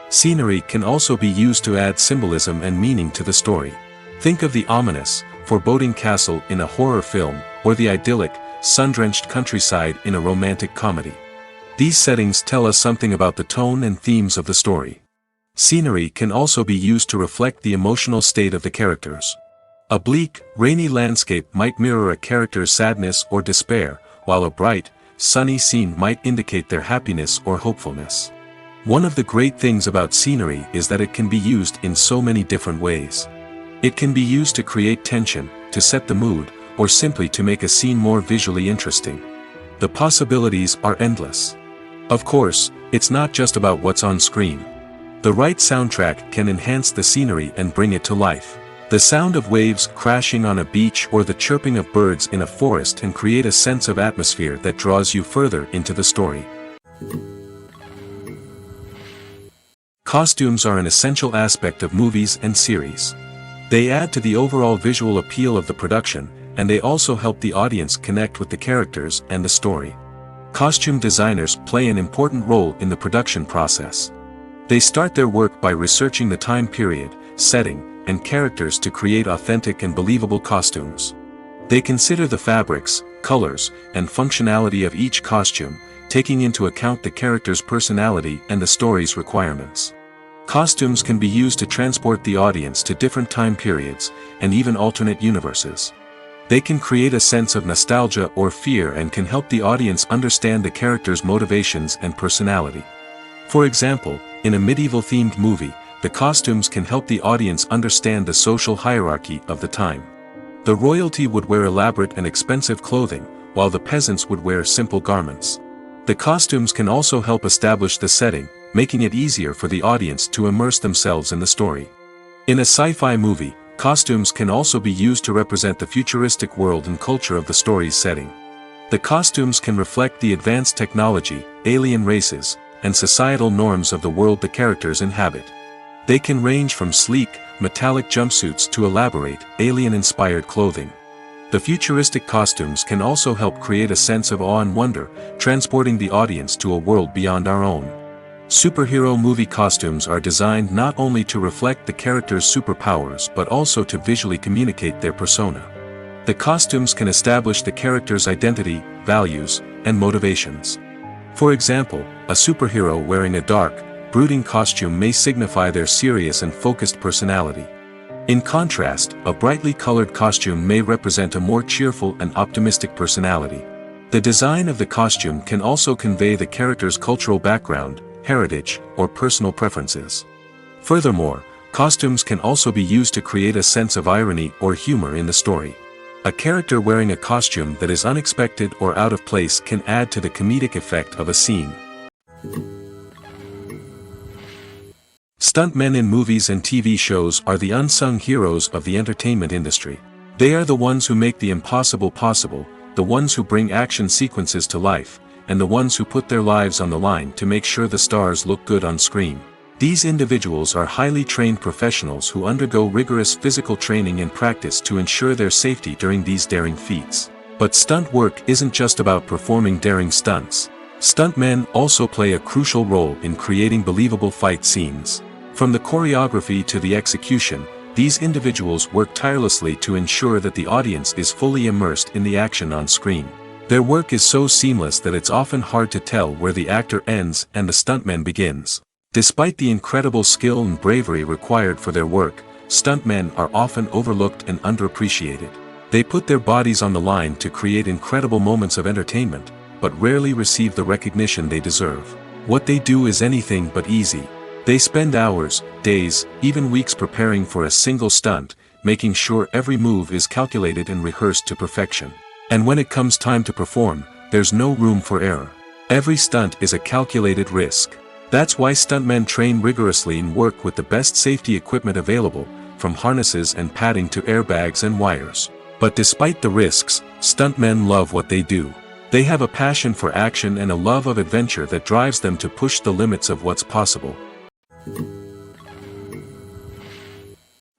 Scenery can also be used to add symbolism and meaning to the story. Think of the ominous, foreboding castle in a horror film, or the idyllic, sun-drenched countryside in a romantic comedy. These settings tell us something about the tone and themes of the story. Scenery can also be used to reflect the emotional state of the characters. A bleak, rainy landscape might mirror a character's sadness or despair, while a bright, sunny scene might indicate their happiness or hopefulness. One of the great things about scenery is that it can be used in so many different ways. It can be used to create tension, to set the mood, or simply to make a scene more visually interesting. The possibilities are endless. Of course, it's not just about what's on screen. The right soundtrack can enhance the scenery and bring it to life. The sound of waves crashing on a beach or the chirping of birds in a forest can create a sense of atmosphere that draws you further into the story. Costumes are an essential aspect of movies and series. They add to the overall visual appeal of the production, and they also help the audience connect with the characters and the story. Costume designers play an important role in the production process. They start their work by researching the time period, setting, and characters to create authentic and believable costumes. They consider the fabrics, colors, and functionality of each costume, taking into account the character's personality and the story's requirements. Costumes can be used to transport the audience to different time periods, and even alternate universes. They can create a sense of nostalgia or fear and can help the audience understand the character's motivations and personality. For example, in a medieval-themed movie, the costumes can help the audience understand the social hierarchy of the time. The royalty would wear elaborate and expensive clothing, while the peasants would wear simple garments. The costumes can also help establish the setting, making it easier for the audience to immerse themselves in the story. In a sci-fi movie, costumes can also be used to represent the futuristic world and culture of the story's setting. The costumes can reflect the advanced technology, alien races, and societal norms of the world the characters inhabit. They can range from sleek, metallic jumpsuits to elaborate, alien-inspired clothing. The futuristic costumes can also help create a sense of awe and wonder, transporting the audience to a world beyond our own. Superhero movie costumes are designed not only to reflect the character's superpowers but also to visually communicate their persona. The costumes can establish the character's identity, values, and motivations. For example, a superhero wearing a dark, brooding costume may signify their serious and focused personality. In contrast, a brightly colored costume may represent a more cheerful and optimistic personality. The design of the costume can also convey the character's cultural background, heritage, or personal preferences. Furthermore, costumes can also be used to create a sense of irony or humor in the story. A character wearing a costume that is unexpected or out of place can add to the comedic effect of a scene. Stuntmen in movies and TV shows are the unsung heroes of the entertainment industry. They are the ones who make the impossible possible, the ones who bring action sequences to life, and the ones who put their lives on the line to make sure the stars look good on screen. These individuals are highly trained professionals who undergo rigorous physical training and practice to ensure their safety during these daring feats. But stunt work isn't just about performing daring stunts. Stuntmen also play a crucial role in creating believable fight scenes. From the choreography to the execution, these individuals work tirelessly to ensure that the audience is fully immersed in the action on screen. Their work is so seamless that it's often hard to tell where the actor ends and the stuntman begins. Despite the incredible skill and bravery required for their work, stuntmen are often overlooked and underappreciated. They put their bodies on the line to create incredible moments of entertainment, but rarely receive the recognition they deserve. What they do is anything but easy. They spend hours, days, even weeks preparing for a single stunt, making sure every move is calculated and rehearsed to perfection. And when it comes time to perform, there's no room for error. Every stunt is a calculated risk. That's why stuntmen train rigorously and work with the best safety equipment available, from harnesses and padding to airbags and wires. But despite the risks, stuntmen love what they do. They have a passion for action and a love of adventure that drives them to push the limits of what's possible.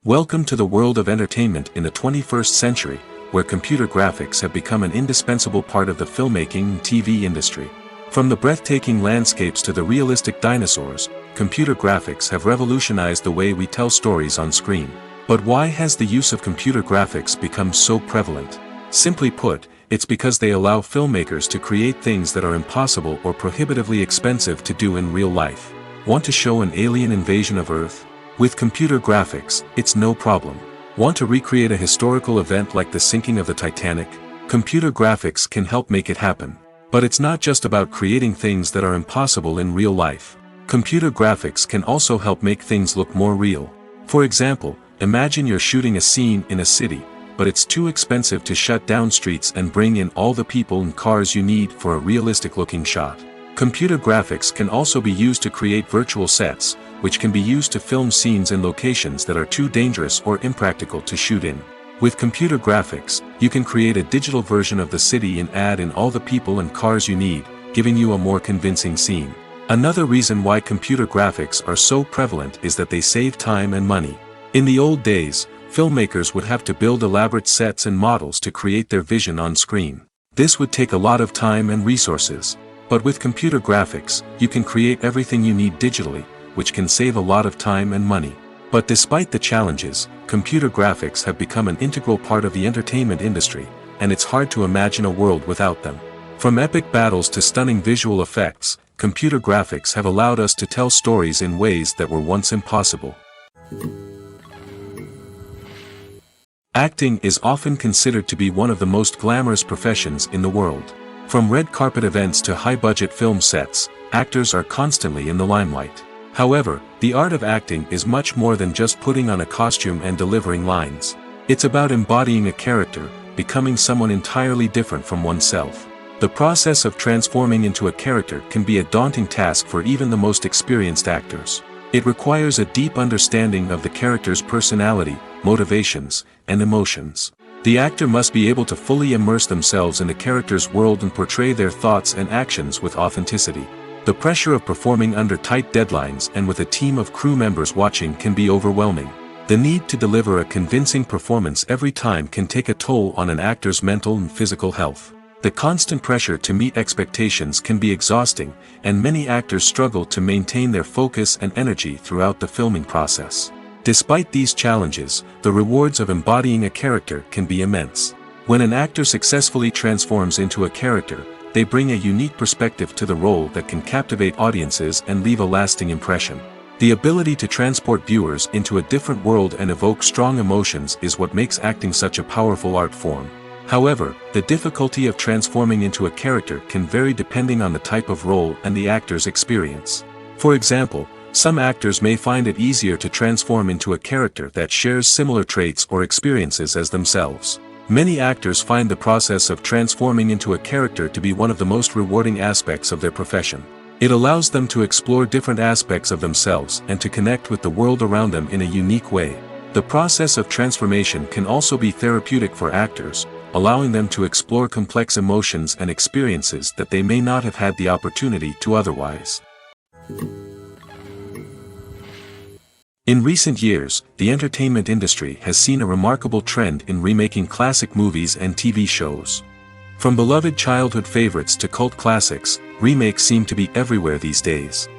Welcome to the world of entertainment in the 21st century, where computer graphics have become an indispensable part of the filmmaking and TV industry. From the breathtaking landscapes to the realistic dinosaurs, computer graphics have revolutionized the way we tell stories on screen. But why has the use of computer graphics become so prevalent? Simply put, it's because they allow filmmakers to create things that are impossible or prohibitively expensive to do in real life. Want to show an alien invasion of Earth? With computer graphics, it's no problem. Want to recreate a historical event like the sinking of the Titanic? Computer graphics can help make it happen. But it's not just about creating things that are impossible in real life. Computer graphics can also help make things look more real. For example, imagine you're shooting a scene in a city, but it's too expensive to shut down streets and bring in all the people and cars you need for a realistic-looking shot. Computer graphics can also be used to create virtual sets, which can be used to film scenes in locations that are too dangerous or impractical to shoot in. With computer graphics, you can create a digital version of the city and add in all the people and cars you need, giving you a more convincing scene. Another reason why computer graphics are so prevalent is that they save time and money. In the old days, filmmakers would have to build elaborate sets and models to create their vision on screen. This would take a lot of time and resources. But with computer graphics, you can create everything you need digitally, which can save a lot of time and money. But despite the challenges, computer graphics have become an integral part of the entertainment industry, and it's hard to imagine a world without them. From epic battles to stunning visual effects, computer graphics have allowed us to tell stories in ways that were once impossible. Acting is often considered to be one of the most glamorous professions in the world. From red carpet events to high-budget film sets, actors are constantly in the limelight. However, the art of acting is much more than just putting on a costume and delivering lines. It's about embodying a character, becoming someone entirely different from oneself. The process of transforming into a character can be a daunting task for even the most experienced actors. It requires a deep understanding of the character's personality, motivations, and emotions. The actor must be able to fully immerse themselves in the character's world and portray their thoughts and actions with authenticity. The pressure of performing under tight deadlines and with a team of crew members watching can be overwhelming. The need to deliver a convincing performance every time can take a toll on an actor's mental and physical health. The constant pressure to meet expectations can be exhausting, and many actors struggle to maintain their focus and energy throughout the filming process. Despite these challenges, the rewards of embodying a character can be immense. When an actor successfully transforms into a character, they bring a unique perspective to the role that can captivate audiences and leave a lasting impression. The ability to transport viewers into a different world and evoke strong emotions is what makes acting such a powerful art form. However, the difficulty of transforming into a character can vary depending on the type of role and the actor's experience. For example, some actors may find it easier to transform into a character that shares similar traits or experiences as themselves. Many actors find the process of transforming into a character to be one of the most rewarding aspects of their profession. It allows them to explore different aspects of themselves and to connect with the world around them in a unique way. The process of transformation can also be therapeutic for actors, allowing them to explore complex emotions and experiences that they may not have had the opportunity to otherwise. In recent years, the entertainment industry has seen a remarkable trend in remaking classic movies and TV shows. From beloved childhood favorites to cult classics, remakes seem to be everywhere these days.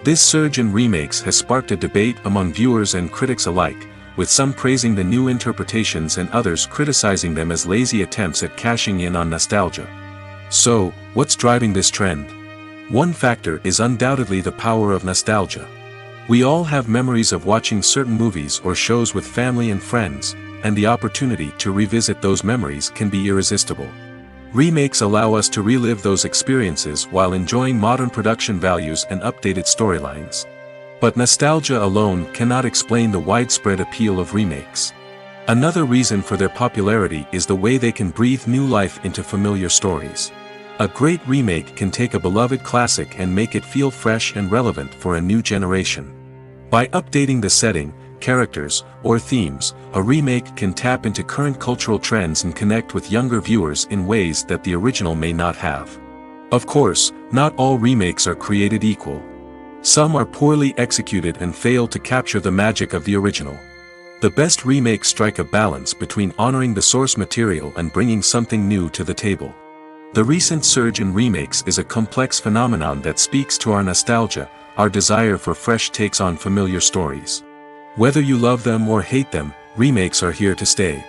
This surge in remakes has sparked a debate among viewers and critics alike, with some praising the new interpretations and others criticizing them as lazy attempts at cashing in on nostalgia. So, what's driving this trend? One factor is undoubtedly the power of nostalgia. We all have memories of watching certain movies or shows with family and friends, and the opportunity to revisit those memories can be irresistible. Remakes allow us to relive those experiences while enjoying modern production values and updated storylines. But nostalgia alone cannot explain the widespread appeal of remakes. Another reason for their popularity is the way they can breathe new life into familiar stories. A great remake can take a beloved classic and make it feel fresh and relevant for a new generation. By updating the setting, characters, or themes, a remake can tap into current cultural trends and connect with younger viewers in ways that the original may not have. Of course, not all remakes are created equal. Some are poorly executed and fail to capture the magic of the original. The best remakes strike a balance between honoring the source material and bringing something new to the table. The recent surge in remakes is a complex phenomenon that speaks to our nostalgia, our desire for fresh takes on familiar stories. Whether you love them or hate them, remakes are here to stay.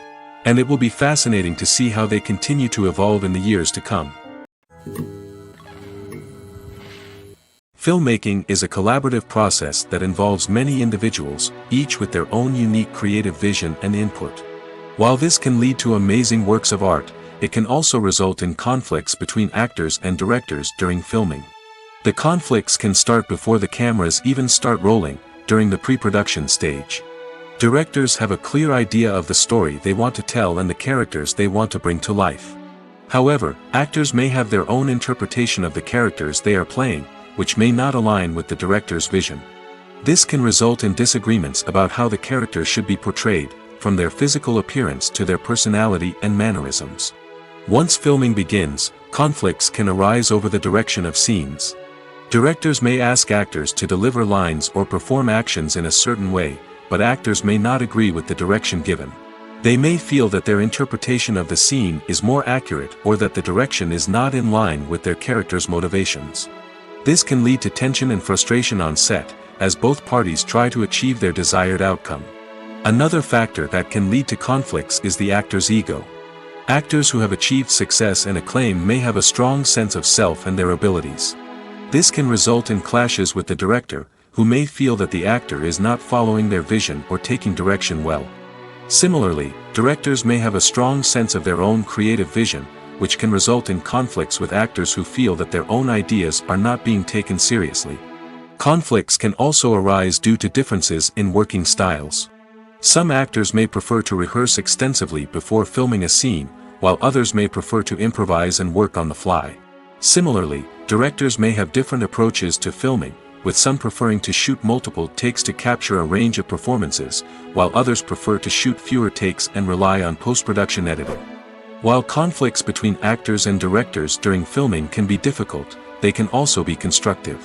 And it will be fascinating to see how they continue to evolve in the years to come. Filmmaking is a collaborative process that involves many individuals, each with their own unique creative vision and input. While this can lead to amazing works of art, it can also result in conflicts between actors and directors during filming. The conflicts can start before the cameras even start rolling, during the pre-production stage. Directors have a clear idea of the story they want to tell and the characters they want to bring to life. However, actors may have their own interpretation of the characters they are playing, which may not align with the director's vision. This can result in disagreements about how the characters should be portrayed, from their physical appearance to their personality and mannerisms. Once filming begins, conflicts can arise over the direction of scenes. Directors may ask actors to deliver lines or perform actions in a certain way, but actors may not agree with the direction given. They may feel that their interpretation of the scene is more accurate or that the direction is not in line with their character's motivations. This can lead to tension and frustration on set, as both parties try to achieve their desired outcome. Another factor that can lead to conflicts is the actor's ego. Actors who have achieved success and acclaim may have a strong sense of self and their abilities. This can result in clashes with the director, who may feel that the actor is not following their vision or taking direction well. Similarly, directors may have a strong sense of their own creative vision, which can result in conflicts with actors who feel that their own ideas are not being taken seriously. Conflicts can also arise due to differences in working styles. Some actors may prefer to rehearse extensively before filming a scene, while others may prefer to improvise and work on the fly. Similarly, directors may have different approaches to filming, with some preferring to shoot multiple takes to capture a range of performances, while others prefer to shoot fewer takes and rely on post-production editing. While conflicts between actors and directors during filming can be difficult, they can also be constructive.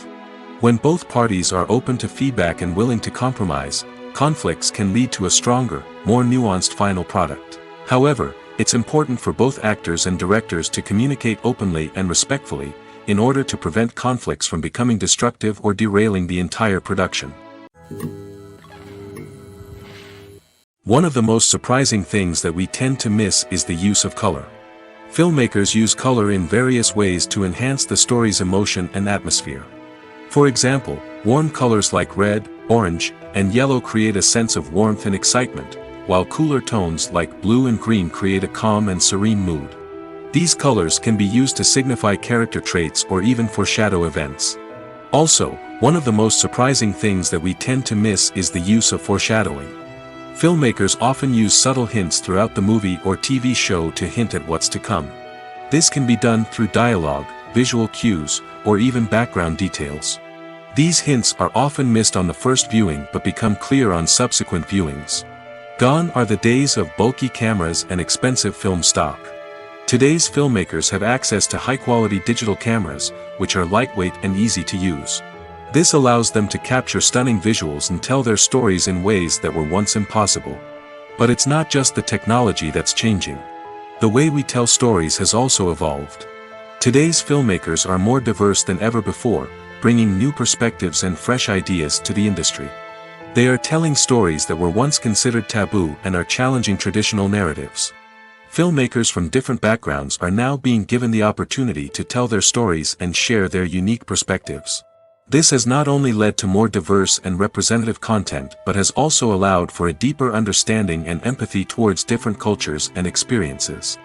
When both parties are open to feedback and willing to compromise, conflicts can lead to a stronger, more nuanced final product. However, it's important for both actors and directors to communicate openly and respectfully, in order to prevent conflicts from becoming destructive or derailing the entire production. One of the most surprising things that we tend to miss is the use of color. Filmmakers use color in various ways to enhance the story's emotion and atmosphere. For example, warm colors like red, orange, and yellow create a sense of warmth and excitement, while cooler tones like blue and green create a calm and serene mood. These colors can be used to signify character traits or even foreshadow events. Also, one of the most surprising things that we tend to miss is the use of foreshadowing. Filmmakers often use subtle hints throughout the movie or TV show to hint at what's to come. This can be done through dialogue, visual cues, or even background details. These hints are often missed on the first viewing but become clear on subsequent viewings. Gone are the days of bulky cameras and expensive film stock. Today's filmmakers have access to high-quality digital cameras, which are lightweight and easy to use. This allows them to capture stunning visuals and tell their stories in ways that were once impossible. But it's not just the technology that's changing. The way we tell stories has also evolved. Today's filmmakers are more diverse than ever before, bringing new perspectives and fresh ideas to the industry. They are telling stories that were once considered taboo and are challenging traditional narratives. Filmmakers from different backgrounds are now being given the opportunity to tell their stories and share their unique perspectives. This has not only led to more diverse and representative content but has also allowed for a deeper understanding and empathy towards different cultures and experiences.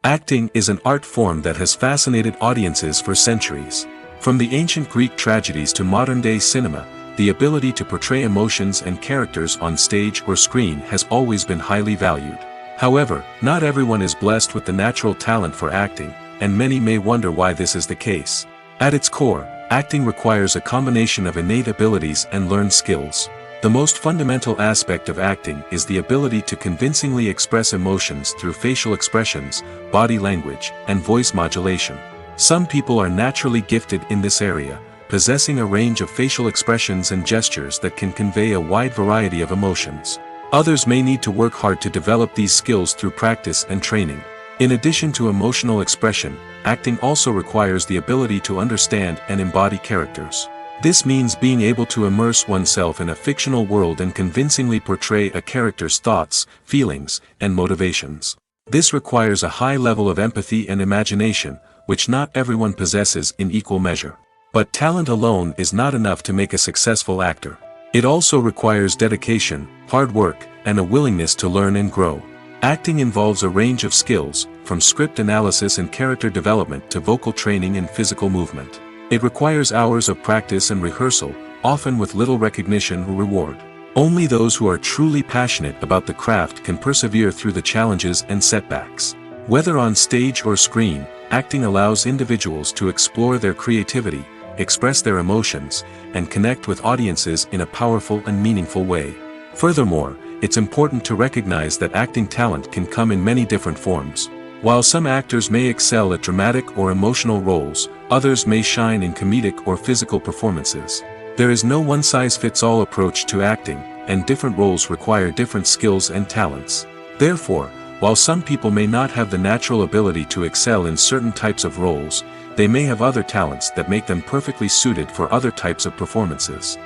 Acting is an art form that has fascinated audiences for centuries. From the ancient Greek tragedies to modern-day cinema, the ability to portray emotions and characters on stage or screen has always been highly valued. However, not everyone is blessed with the natural talent for acting, and many may wonder why this is the case. At its core, acting requires a combination of innate abilities and learned skills. The most fundamental aspect of acting is the ability to convincingly express emotions through facial expressions, body language, and voice modulation. Some people are naturally gifted in this area, possessing a range of facial expressions and gestures that can convey a wide variety of emotions. Others may need to work hard to develop these skills through practice and training. In addition to emotional expression, acting also requires the ability to understand and embody characters. This means being able to immerse oneself in a fictional world and convincingly portray a character's thoughts, feelings, and motivations. This requires a high level of empathy and imagination, which not everyone possesses in equal measure. But talent alone is not enough to make a successful actor. It also requires dedication, hard work, and a willingness to learn and grow. Acting involves a range of skills, from script analysis and character development to vocal training and physical movement. It requires hours of practice and rehearsal, often with little recognition or reward. Only those who are truly passionate about the craft can persevere through the challenges and setbacks. Whether on stage or screen, acting allows individuals to explore their creativity, express their emotions, and connect with audiences in a powerful and meaningful way. Furthermore, it's important to recognize that acting talent can come in many different forms. While some actors may excel at dramatic or emotional roles, others may shine in comedic or physical performances. There is no one-size-fits-all approach to acting, and different roles require different skills and talents. Therefore, while some people may not have the natural ability to excel in certain types of roles, they may have other talents that make them perfectly suited for other types of performances.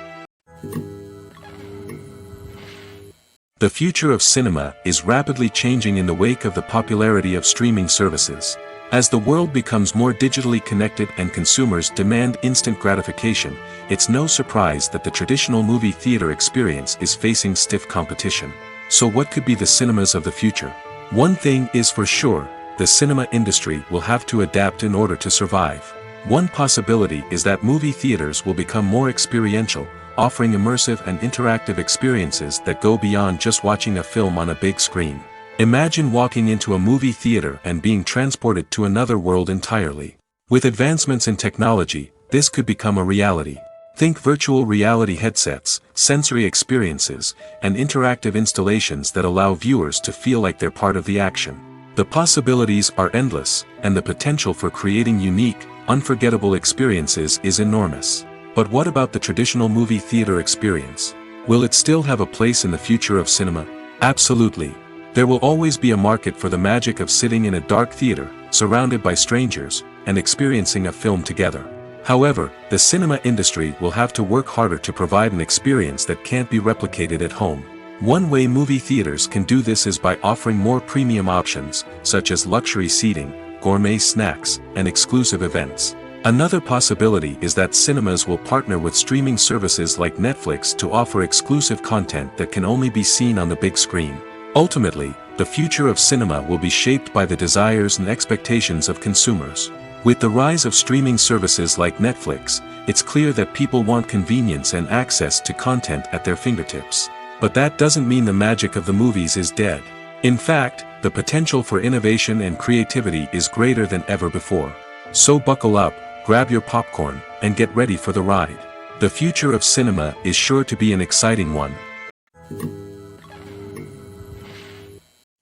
The future of cinema is rapidly changing in the wake of the popularity of streaming services. As the world becomes more digitally connected and consumers demand instant gratification, it's no surprise that the traditional movie theater experience is facing stiff competition. So what could be the cinemas of the future? One thing is for sure, the cinema industry will have to adapt in order to survive. One possibility is that movie theaters will become more experiential, offering immersive and interactive experiences that go beyond just watching a film on a big screen. Imagine walking into a movie theater and being transported to another world entirely. With advancements in technology, this could become a reality. Think virtual reality headsets, sensory experiences, and interactive installations that allow viewers to feel like they're part of the action. The possibilities are endless, and the potential for creating unique, unforgettable experiences is enormous. But what about the traditional movie theater experience? Will it still have a place in the future of cinema? Absolutely. There will always be a market for the magic of sitting in a dark theater, surrounded by strangers, and experiencing a film together. However, the cinema industry will have to work harder to provide an experience that can't be replicated at home. One way movie theaters can do this is by offering more premium options, such as luxury seating, gourmet snacks, and exclusive events. Another possibility is that cinemas will partner with streaming services like Netflix to offer exclusive content that can only be seen on the big screen. Ultimately, the future of cinema will be shaped by the desires and expectations of consumers. With the rise of streaming services like Netflix, it's clear that people want convenience and access to content at their fingertips. But that doesn't mean the magic of the movies is dead. In fact, the potential for innovation and creativity is greater than ever before. So buckle up, grab your popcorn, and get ready for the ride. The future of cinema is sure to be an exciting one.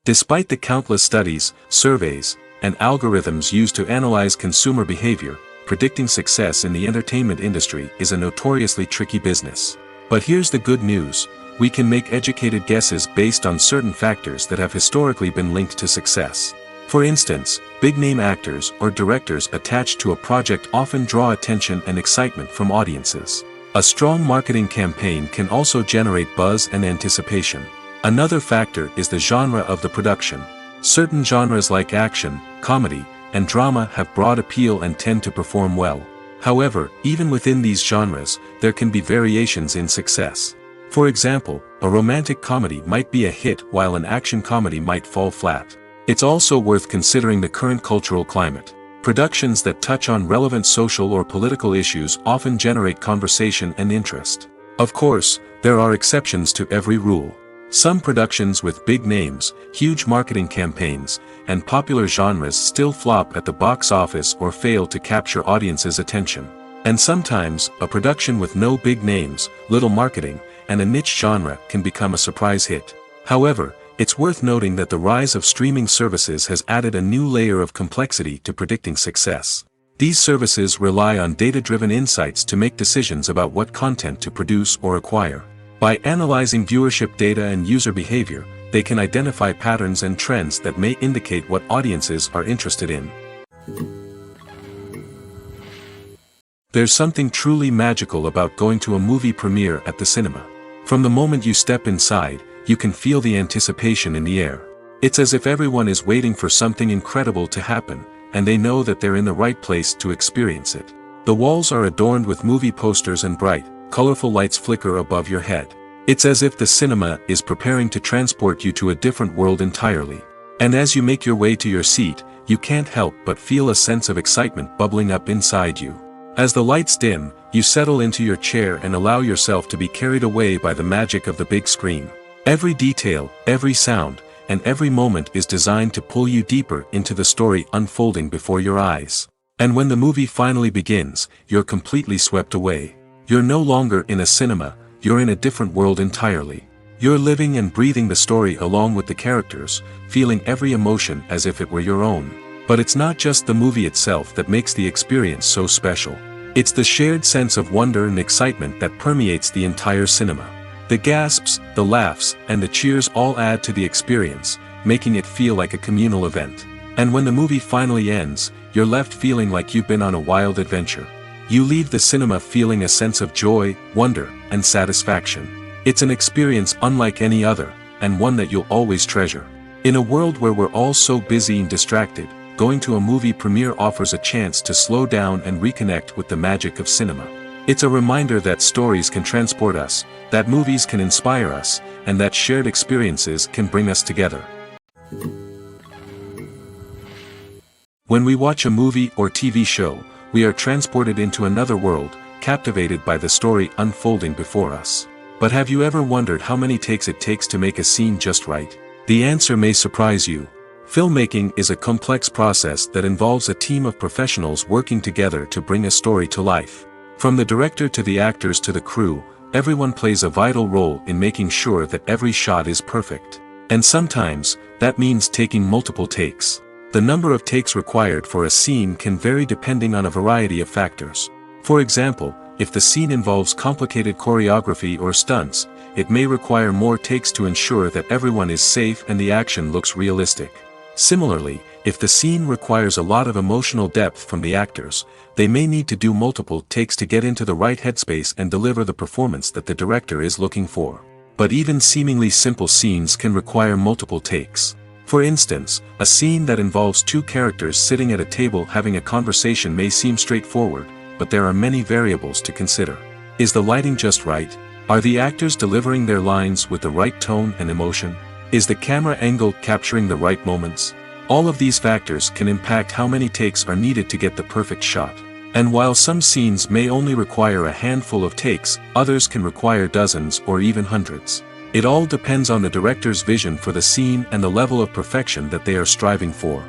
Despite the countless studies, surveys, and algorithms used to analyze consumer behavior, predicting success in the entertainment industry is a notoriously tricky business. But here's the good news: we can make educated guesses based on certain factors that have historically been linked to success. For instance, big-name actors or directors attached to a project often draw attention and excitement from audiences. A strong marketing campaign can also generate buzz and anticipation. Another factor is the genre of the production. Certain genres like action, comedy, and drama have broad appeal and tend to perform well. However, even within these genres, there can be variations in success. For example, a romantic comedy might be a hit while an action comedy might fall flat. It's also worth considering the current cultural climate. Productions that touch on relevant social or political issues often generate conversation and interest. Of course, there are exceptions to every rule. Some productions with big names, huge marketing campaigns, and popular genres still flop at the box office or fail to capture audiences' attention. And sometimes, a production with no big names, little marketing, and a niche genre can become a surprise hit. However, it's worth noting that the rise of streaming services has added a new layer of complexity to predicting success. These services rely on data-driven insights to make decisions about what content to produce or acquire. By analyzing viewership data and user behavior, they can identify patterns and trends that may indicate what audiences are interested in. There's something truly magical about going to a movie premiere at the cinema. From the moment you step inside, you can feel the anticipation in the air. It's as if everyone is waiting for something incredible to happen, and they know that they're in the right place to experience it. The walls are adorned with movie posters and bright, colorful lights flicker above your head. It's as if the cinema is preparing to transport you to a different world entirely. And as you make your way to your seat, you can't help but feel a sense of excitement bubbling up inside you. As the lights dim, you settle into your chair and allow yourself to be carried away by the magic of the big screen. Every detail, every sound, and every moment is designed to pull you deeper into the story unfolding before your eyes. And when the movie finally begins, you're completely swept away. You're no longer in a cinema, you're in a different world entirely. You're living and breathing the story along with the characters, feeling every emotion as if it were your own. But it's not just the movie itself that makes the experience so special. It's the shared sense of wonder and excitement that permeates the entire cinema. The gasps, the laughs, and the cheers all add to the experience, making it feel like a communal event. And when the movie finally ends, you're left feeling like you've been on a wild adventure. You leave the cinema feeling a sense of joy, wonder, and satisfaction. It's an experience unlike any other, and one that you'll always treasure. In a world where we're all so busy and distracted, going to a movie premiere offers a chance to slow down and reconnect with the magic of cinema. It's a reminder that stories can transport us, that movies can inspire us, and that shared experiences can bring us together. When we watch a movie or TV show, we are transported into another world, captivated by the story unfolding before us. But have you ever wondered how many takes it takes to make a scene just right? The answer may surprise you. Filmmaking is a complex process that involves a team of professionals working together to bring a story to life. From the director to the actors to the crew, everyone plays a vital role in making sure that every shot is perfect. And sometimes, that means taking multiple takes. The number of takes required for a scene can vary depending on a variety of factors. For example, if the scene involves complicated choreography or stunts, it may require more takes to ensure that everyone is safe and the action looks realistic. Similarly, if the scene requires a lot of emotional depth from the actors, they may need to do multiple takes to get into the right headspace and deliver the performance that the director is looking for. But even seemingly simple scenes can require multiple takes. For instance, a scene that involves two characters sitting at a table having a conversation may seem straightforward, but there are many variables to consider. Is the lighting just right? Are the actors delivering their lines with the right tone and emotion? Is the camera angle capturing the right moments? All of these factors can impact how many takes are needed to get the perfect shot. And while some scenes may only require a handful of takes, others can require dozens or even hundreds. It all depends on the director's vision for the scene and the level of perfection that they are striving for.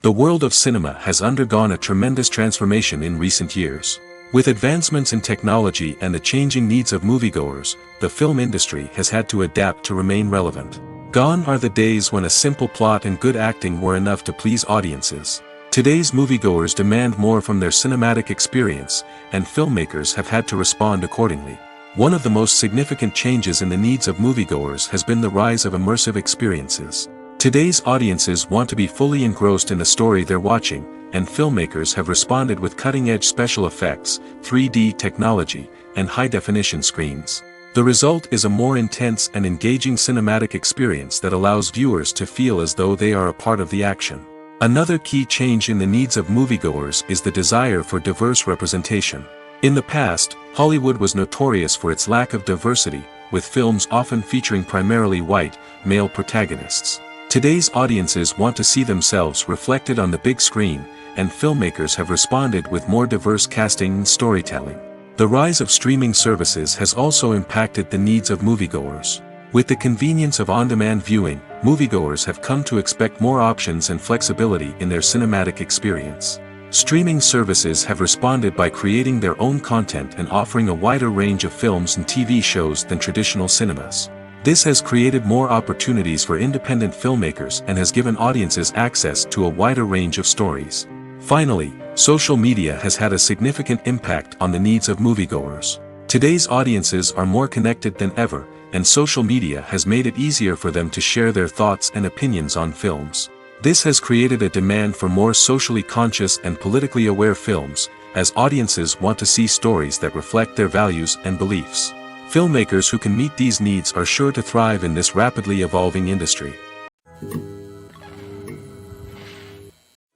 The world of cinema has undergone a tremendous transformation in recent years. With advancements in technology and the changing needs of moviegoers, the film industry has had to adapt to remain relevant. Gone are the days when a simple plot and good acting were enough to please audiences. Today's moviegoers demand more from their cinematic experience, and filmmakers have had to respond accordingly. One of the most significant changes in the needs of moviegoers has been the rise of immersive experiences. Today's audiences want to be fully engrossed in the story they're watching, and filmmakers have responded with cutting-edge special effects, 3D technology, and high-definition screens. The result is a more intense and engaging cinematic experience that allows viewers to feel as though they are a part of the action. Another key change in the needs of moviegoers is the desire for diverse representation. In the past, Hollywood was notorious for its lack of diversity, with films often featuring primarily white, male protagonists. Today's audiences want to see themselves reflected on the big screen, and filmmakers have responded with more diverse casting and storytelling. The rise of streaming services has also impacted the needs of moviegoers. With the convenience of on-demand viewing, moviegoers have come to expect more options and flexibility in their cinematic experience. Streaming services have responded by creating their own content and offering a wider range of films and TV shows than traditional cinemas. This has created more opportunities for independent filmmakers and has given audiences access to a wider range of stories. Finally, social media has had a significant impact on the needs of moviegoers. Today's audiences are more connected than ever, and social media has made it easier for them to share their thoughts and opinions on films. This has created a demand for more socially conscious and politically aware films, as audiences want to see stories that reflect their values and beliefs. Filmmakers who can meet these needs are sure to thrive in this rapidly evolving industry.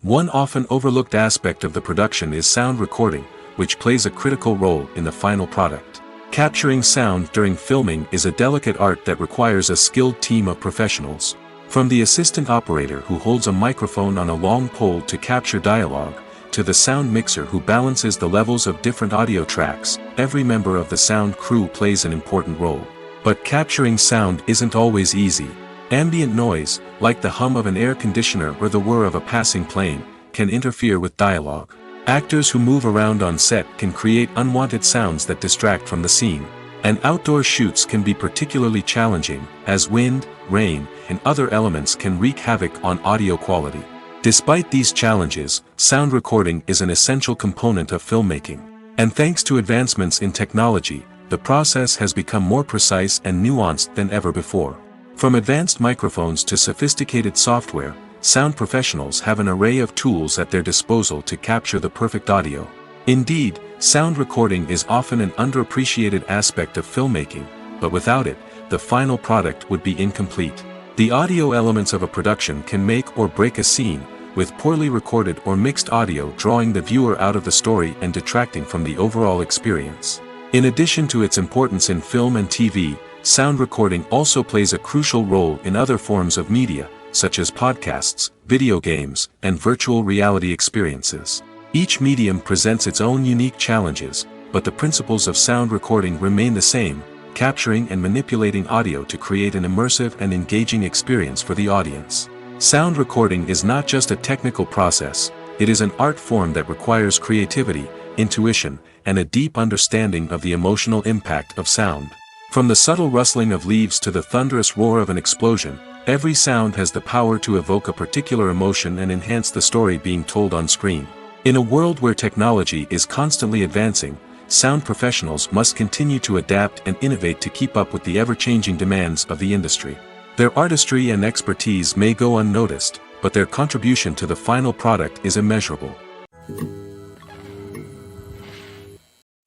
One often overlooked aspect of the production is sound recording, which plays a critical role in the final product. Capturing sound during filming is a delicate art that requires a skilled team of professionals. From the assistant operator who holds a microphone on a long pole to capture dialogue, to the sound mixer who balances the levels of different audio tracks, every member of the sound crew plays an important role. But capturing sound isn't always easy. Ambient noise, like the hum of an air conditioner or the whir of a passing plane, can interfere with dialogue. Actors who move around on set can create unwanted sounds that distract from the scene. And outdoor shoots can be particularly challenging, as wind, rain, and other elements can wreak havoc on audio quality. Despite these challenges, sound recording is an essential component of filmmaking. And thanks to advancements in technology, the process has become more precise and nuanced than ever before. From advanced microphones to sophisticated software, sound professionals have an array of tools at their disposal to capture the perfect audio. Indeed, sound recording is often an underappreciated aspect of filmmaking, but without it, the final product would be incomplete. The audio elements of a production can make or break a scene, with poorly recorded or mixed audio drawing the viewer out of the story and detracting from the overall experience. In addition to its importance in film and TV, sound recording also plays a crucial role in other forms of media, such as podcasts, video games, and virtual reality experiences. Each medium presents its own unique challenges, but the principles of sound recording remain the same, capturing and manipulating audio to create an immersive and engaging experience for the audience. Sound recording is not just a technical process, it is an art form that requires creativity, intuition, and a deep understanding of the emotional impact of sound. From the subtle rustling of leaves to the thunderous roar of an explosion, every sound has the power to evoke a particular emotion and enhance the story being told on screen. In a world where technology is constantly advancing, sound professionals must continue to adapt and innovate to keep up with the ever-changing demands of the industry. Their artistry and expertise may go unnoticed, but their contribution to the final product is immeasurable.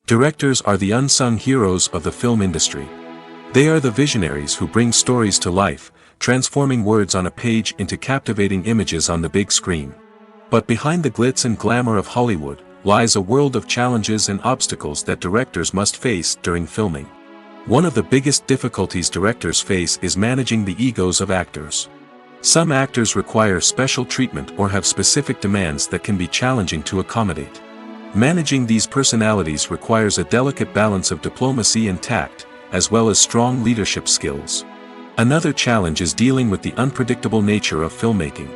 Directors are the unsung heroes of the film industry. They are the visionaries who bring stories to life, transforming words on a page into captivating images on the big screen. But behind the glitz and glamour of Hollywood, lies a world of challenges and obstacles that directors must face during filming. One of the biggest difficulties directors face is managing the egos of actors. Some actors require special treatment or have specific demands that can be challenging to accommodate. Managing these personalities requires a delicate balance of diplomacy and tact, as well as strong leadership skills. Another challenge is dealing with the unpredictable nature of filmmaking.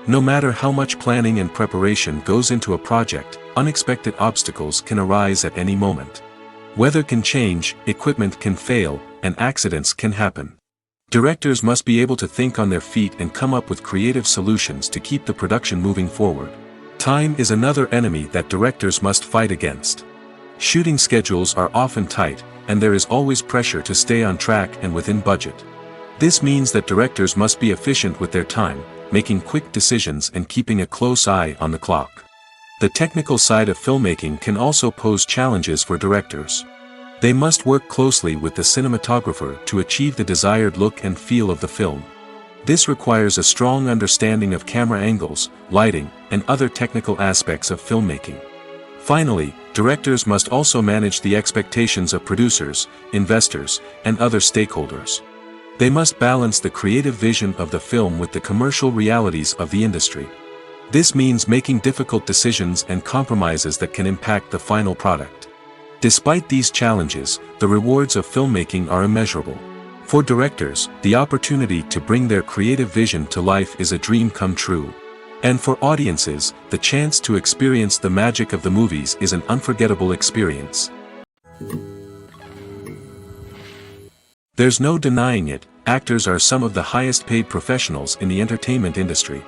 No matter how much planning and preparation goes into a project, unexpected obstacles can arise at any moment. Weather can change, equipment can fail, and accidents can happen. Directors must be able to think on their feet and come up with creative solutions to keep the production moving forward. Time is another enemy that directors must fight against. Shooting schedules are often tight, and there is always pressure to stay on track and within budget. This means that directors must be efficient with their time, making quick decisions and keeping a close eye on the clock. The technical side of filmmaking can also pose challenges for directors. They must work closely with the cinematographer to achieve the desired look and feel of the film. This requires a strong understanding of camera angles, lighting, and other technical aspects of filmmaking. Finally, directors must also manage the expectations of producers, investors, and other stakeholders. They must balance the creative vision of the film with the commercial realities of the industry. This means making difficult decisions and compromises that can impact the final product. Despite these challenges, the rewards of filmmaking are immeasurable. For directors, the opportunity to bring their creative vision to life is a dream come true. And for audiences, the chance to experience the magic of the movies is an unforgettable experience. There's no denying it, actors are some of the highest paid professionals in the entertainment industry.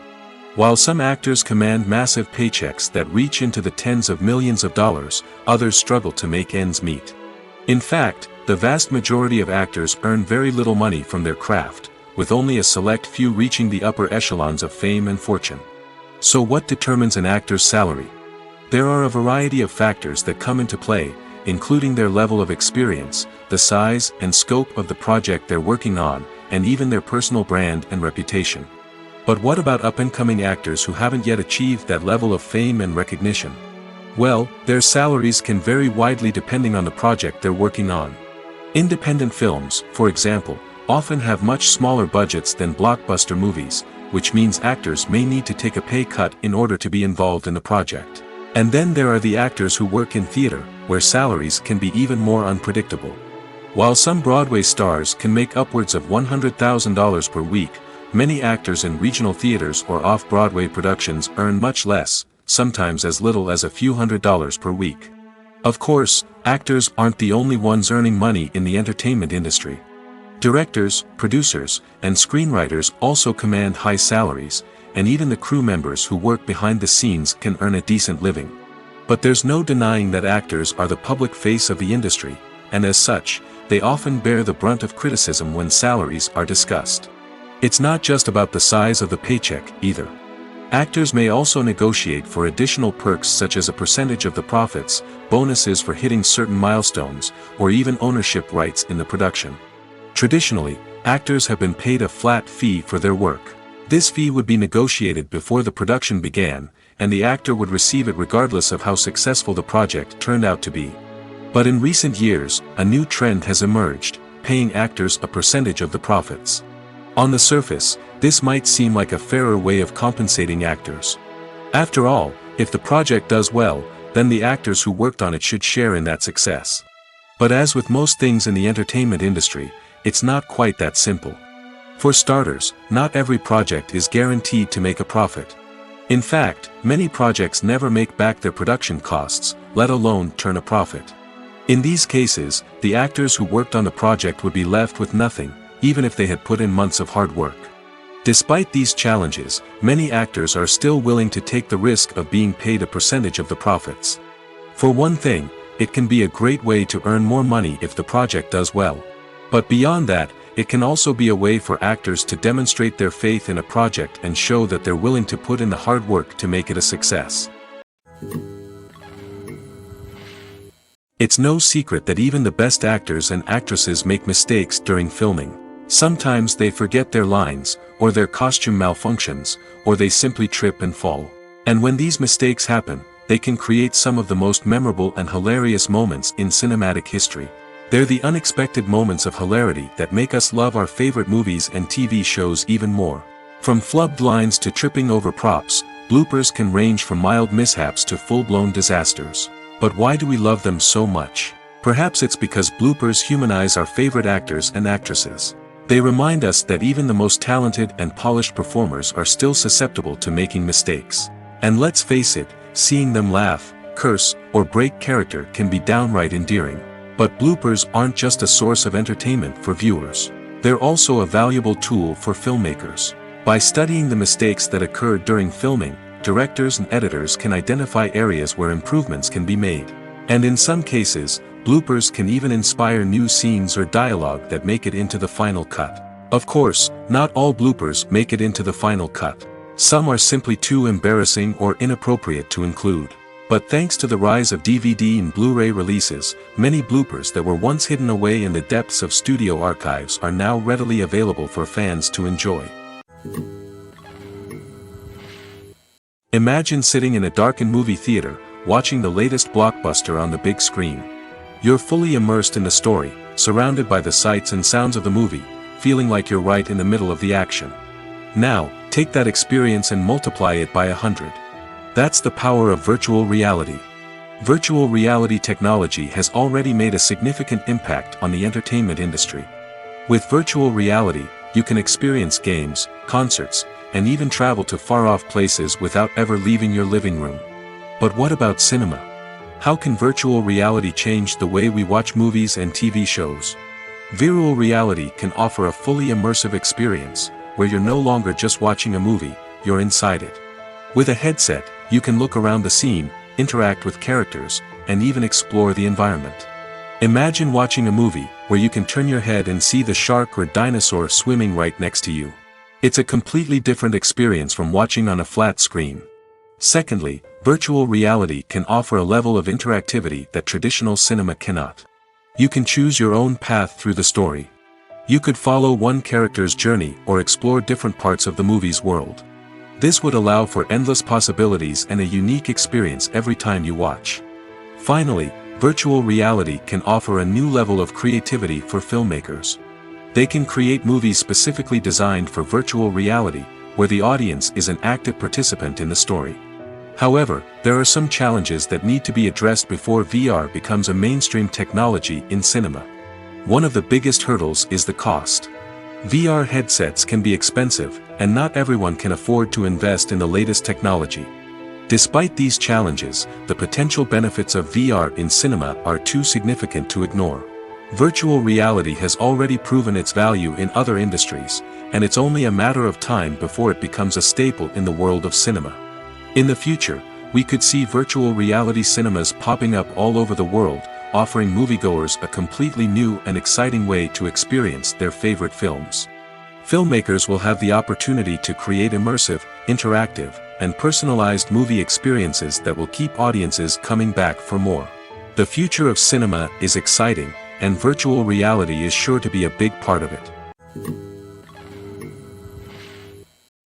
While some actors command massive paychecks that reach into the tens of millions of dollars, others struggle to make ends meet. In fact, the vast majority of actors earn very little money from their craft, with only a select few reaching the upper echelons of fame and fortune. So what determines an actor's salary? There are a variety of factors that come into play, including their level of experience, the size and scope of the project they're working on, and even their personal brand and reputation. But what about up-and-coming actors who haven't yet achieved that level of fame and recognition? Well, their salaries can vary widely depending on the project they're working on. Independent films, for example, often have much smaller budgets than blockbuster movies, which means actors may need to take a pay cut in order to be involved in the project. And then there are the actors who work in theater, where salaries can be even more unpredictable. While some Broadway stars can make upwards of $100,000 per week, many actors in regional theaters or off-Broadway productions earn much less, sometimes as little as a few $100s per week. Of course, actors aren't the only ones earning money in the entertainment industry. Directors, producers, and screenwriters also command high salaries, and even the crew members who work behind the scenes can earn a decent living. But there's no denying that actors are the public face of the industry, and as such, they often bear the brunt of criticism when salaries are discussed. It's not just about the size of the paycheck, either. Actors may also negotiate for additional perks such as a percentage of the profits, bonuses for hitting certain milestones, or even ownership rights in the production. Traditionally, actors have been paid a flat fee for their work. This fee would be negotiated before the production began, and the actor would receive it regardless of how successful the project turned out to be. But in recent years, a new trend has emerged, paying actors a percentage of the profits. On the surface, this might seem like a fairer way of compensating actors. After all, if the project does well, then the actors who worked on it should share in that success. But as with most things in the entertainment industry, it's not quite that simple. For starters, not every project is guaranteed to make a profit. In fact, many projects never make back their production costs, let alone turn a profit. In these cases, the actors who worked on the project would be left with nothing, even if they had put in months of hard work. Despite these challenges, many actors are still willing to take the risk of being paid a percentage of the profits. For one thing, it can be a great way to earn more money if the project does well. But beyond that, it can also be a way for actors to demonstrate their faith in a project and show that they're willing to put in the hard work to make it a success. It's no secret that even the best actors and actresses make mistakes during filming. Sometimes they forget their lines, or their costume malfunctions, or they simply trip and fall. And when these mistakes happen, they can create some of the most memorable and hilarious moments in cinematic history. They're the unexpected moments of hilarity that make us love our favorite movies and TV shows even more. From flubbed lines to tripping over props, bloopers can range from mild mishaps to full-blown disasters. But why do we love them so much? Perhaps it's because bloopers humanize our favorite actors and actresses. They remind us that even the most talented and polished performers are still susceptible to making mistakes. And let's face it, seeing them laugh, curse, or break character can be downright endearing. But bloopers aren't just a source of entertainment for viewers. They're also a valuable tool for filmmakers. By studying the mistakes that occurred during filming, directors and editors can identify areas where improvements can be made. And in some cases, bloopers can even inspire new scenes or dialogue that make it into the final cut. Of course, not all bloopers make it into the final cut. Some are simply too embarrassing or inappropriate to include. But thanks to the rise of DVD and Blu-ray releases, many bloopers that were once hidden away in the depths of studio archives are now readily available for fans to enjoy. Imagine sitting in a darkened movie theater, watching the latest blockbuster on the big screen. You're fully immersed in the story, surrounded by the sights and sounds of the movie, feeling like you're right in the middle of the action. Now, take that experience and multiply it by 100. That's the power of virtual reality. Virtual reality technology has already made a significant impact on the entertainment industry. With virtual reality, you can experience games, concerts, and even travel to far-off places without ever leaving your living room. But what about cinema? How can virtual reality change the way we watch movies and TV shows? Virtual reality can offer a fully immersive experience, where you're no longer just watching a movie, you're inside it. With a headset, you can look around the scene, interact with characters, and even explore the environment. Imagine watching a movie where you can turn your head and see the shark or dinosaur swimming right next to you. It's a completely different experience from watching on a flat screen. Secondly, virtual reality can offer a level of interactivity that traditional cinema cannot. You can choose your own path through the story. You could follow one character's journey or explore different parts of the movie's world. This would allow for endless possibilities and a unique experience every time you watch. Finally, virtual reality can offer a new level of creativity for filmmakers. They can create movies specifically designed for virtual reality, where the audience is an active participant in the story. However, there are some challenges that need to be addressed before VR becomes a mainstream technology in cinema. One of the biggest hurdles is the cost. VR headsets can be expensive, and not everyone can afford to invest in the latest technology. Despite these challenges, the potential benefits of VR in cinema are too significant to ignore. Virtual reality has already proven its value in other industries, and it's only a matter of time before it becomes a staple in the world of cinema. In the future, we could see virtual reality cinemas popping up all over the world, offering moviegoers a completely new and exciting way to experience their favorite films. Filmmakers will have the opportunity to create immersive, interactive, and personalized movie experiences that will keep audiences coming back for more. The future of cinema is exciting, and virtual reality is sure to be a big part of it.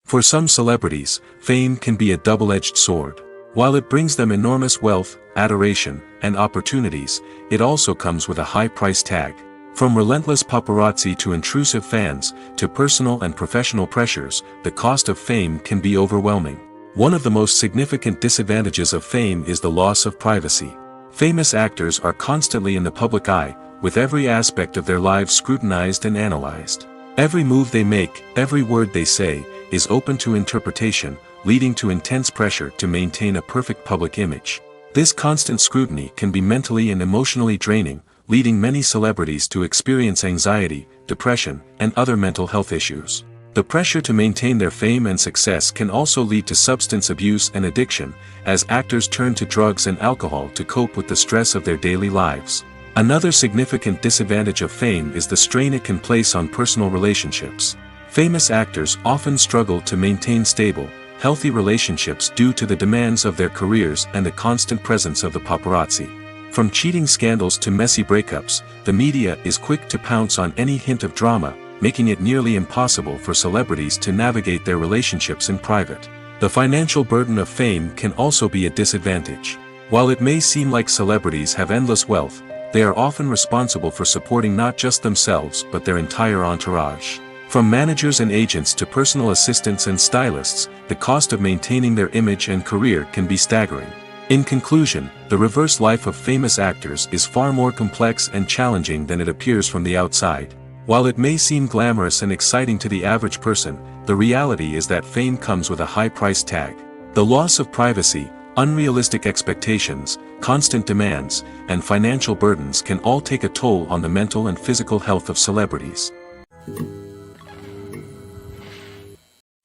For some celebrities, fame can be a double-edged sword. While it brings them enormous wealth, adoration, and opportunities, it also comes with a high price tag. From relentless paparazzi to intrusive fans, to personal and professional pressures, the cost of fame can be overwhelming. One of the most significant disadvantages of fame is the loss of privacy. Famous actors are constantly in the public eye, with every aspect of their lives scrutinized and analyzed. Every move they make, every word they say, is open to interpretation, leading to intense pressure to maintain a perfect public image. This constant scrutiny can be mentally and emotionally draining, leading many celebrities to experience anxiety, depression, and other mental health issues. The pressure to maintain their fame and success can also lead to substance abuse and addiction, as actors turn to drugs and alcohol to cope with the stress of their daily lives. Another significant disadvantage of fame is the strain it can place on personal relationships. Famous actors often struggle to maintain stable, healthy relationships due to the demands of their careers and the constant presence of the paparazzi. From cheating scandals to messy breakups, the media is quick to pounce on any hint of drama, making it nearly impossible for celebrities to navigate their relationships in private. The financial burden of fame can also be a disadvantage. While it may seem like celebrities have endless wealth, they are often responsible for supporting not just themselves but their entire entourage. From managers and agents to personal assistants and stylists, the cost of maintaining their image and career can be staggering. In conclusion, the reverse life of famous actors is far more complex and challenging than it appears from the outside. While it may seem glamorous and exciting to the average person, the reality is that fame comes with a high price tag. The loss of privacy, unrealistic expectations, constant demands, and financial burdens can all take a toll on the mental and physical health of celebrities.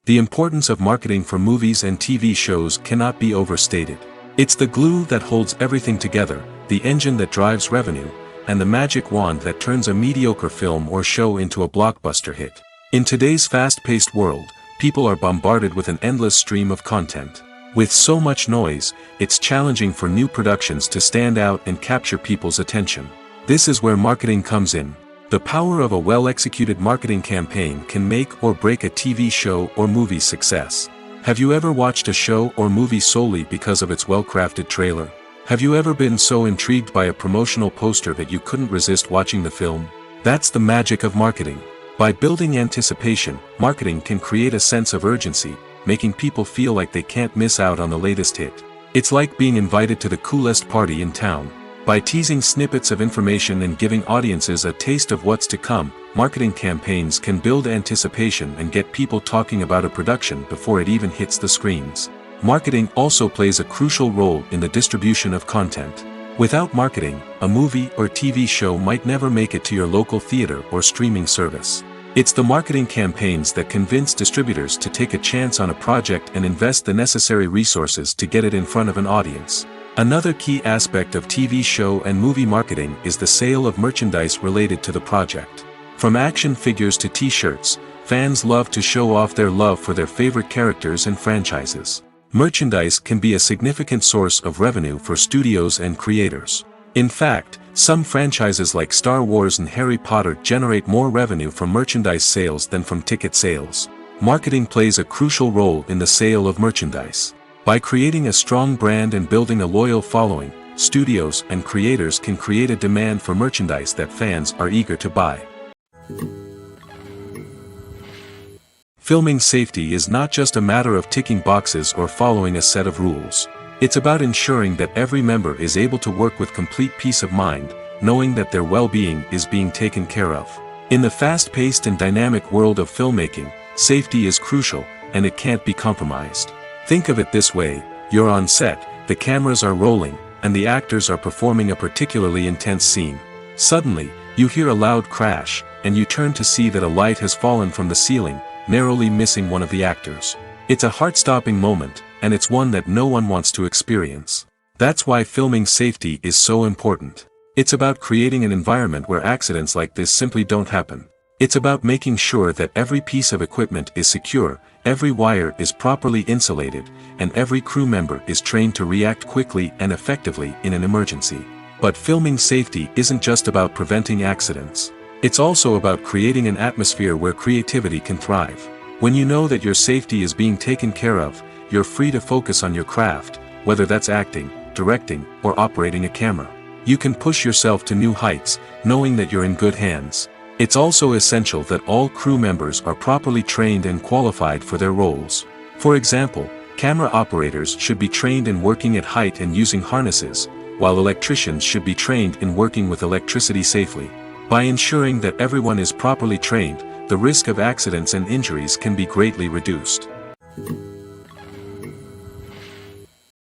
The importance of marketing for movies and TV shows cannot be overstated. It's the glue that holds everything together, the engine that drives revenue, and the magic wand that turns a mediocre film or show into a blockbuster hit. In today's fast-paced world, people are bombarded with an endless stream of content. With so much noise, it's challenging for new productions to stand out and capture people's attention. This is where marketing comes in. The power of a well-executed marketing campaign can make or break a TV show or movie's success. Have you ever watched a show or movie solely because of its well-crafted trailer? Have you ever been so intrigued by a promotional poster that you couldn't resist watching the film? That's the magic of marketing. By building anticipation, marketing can create a sense of urgency, making people feel like they can't miss out on the latest hit. It's like being invited to the coolest party in town. By teasing snippets of information and giving audiences a taste of what's to come, marketing campaigns can build anticipation and get people talking about a production before it even hits the screens. Marketing also plays a crucial role in the distribution of content. Without marketing, a movie or TV show might never make it to your local theater or streaming service. It's the marketing campaigns that convince distributors to take a chance on a project and invest the necessary resources to get it in front of an audience. Another key aspect of TV show and movie marketing is the sale of merchandise related to the project. From action figures to t-shirts, fans love to show off their love for their favorite characters and franchises. Merchandise can be a significant source of revenue for studios and creators. In fact, some franchises like Star Wars and Harry Potter generate more revenue from merchandise sales than from ticket sales. Marketing plays a crucial role in the sale of merchandise. By creating a strong brand and building a loyal following, studios and creators can create a demand for merchandise that fans are eager to buy. Filming safety is not just a matter of ticking boxes or following a set of rules. It's about ensuring that every member is able to work with complete peace of mind, knowing that their well-being is being taken care of. In the fast-paced and dynamic world of filmmaking, safety is crucial, and it can't be compromised. Think of it this way: you're on set, the cameras are rolling, and the actors are performing a particularly intense scene. Suddenly, you hear a loud crash, and you turn to see that a light has fallen from the ceiling, narrowly missing one of the actors. It's a heart-stopping moment, and it's one that no one wants to experience. That's why filming safety is so important. It's about creating an environment where accidents like this simply don't happen. It's about making sure that every piece of equipment is secure, every wire is properly insulated, and every crew member is trained to react quickly and effectively in an emergency. But filming safety isn't just about preventing accidents. It's also about creating an atmosphere where creativity can thrive. When you know that your safety is being taken care of, you're free to focus on your craft, whether that's acting, directing, or operating a camera. You can push yourself to new heights, knowing that you're in good hands. It's also essential that all crew members are properly trained and qualified for their roles. For example, camera operators should be trained in working at height and using harnesses, while electricians should be trained in working with electricity safely. By ensuring that everyone is properly trained, the risk of accidents and injuries can be greatly reduced.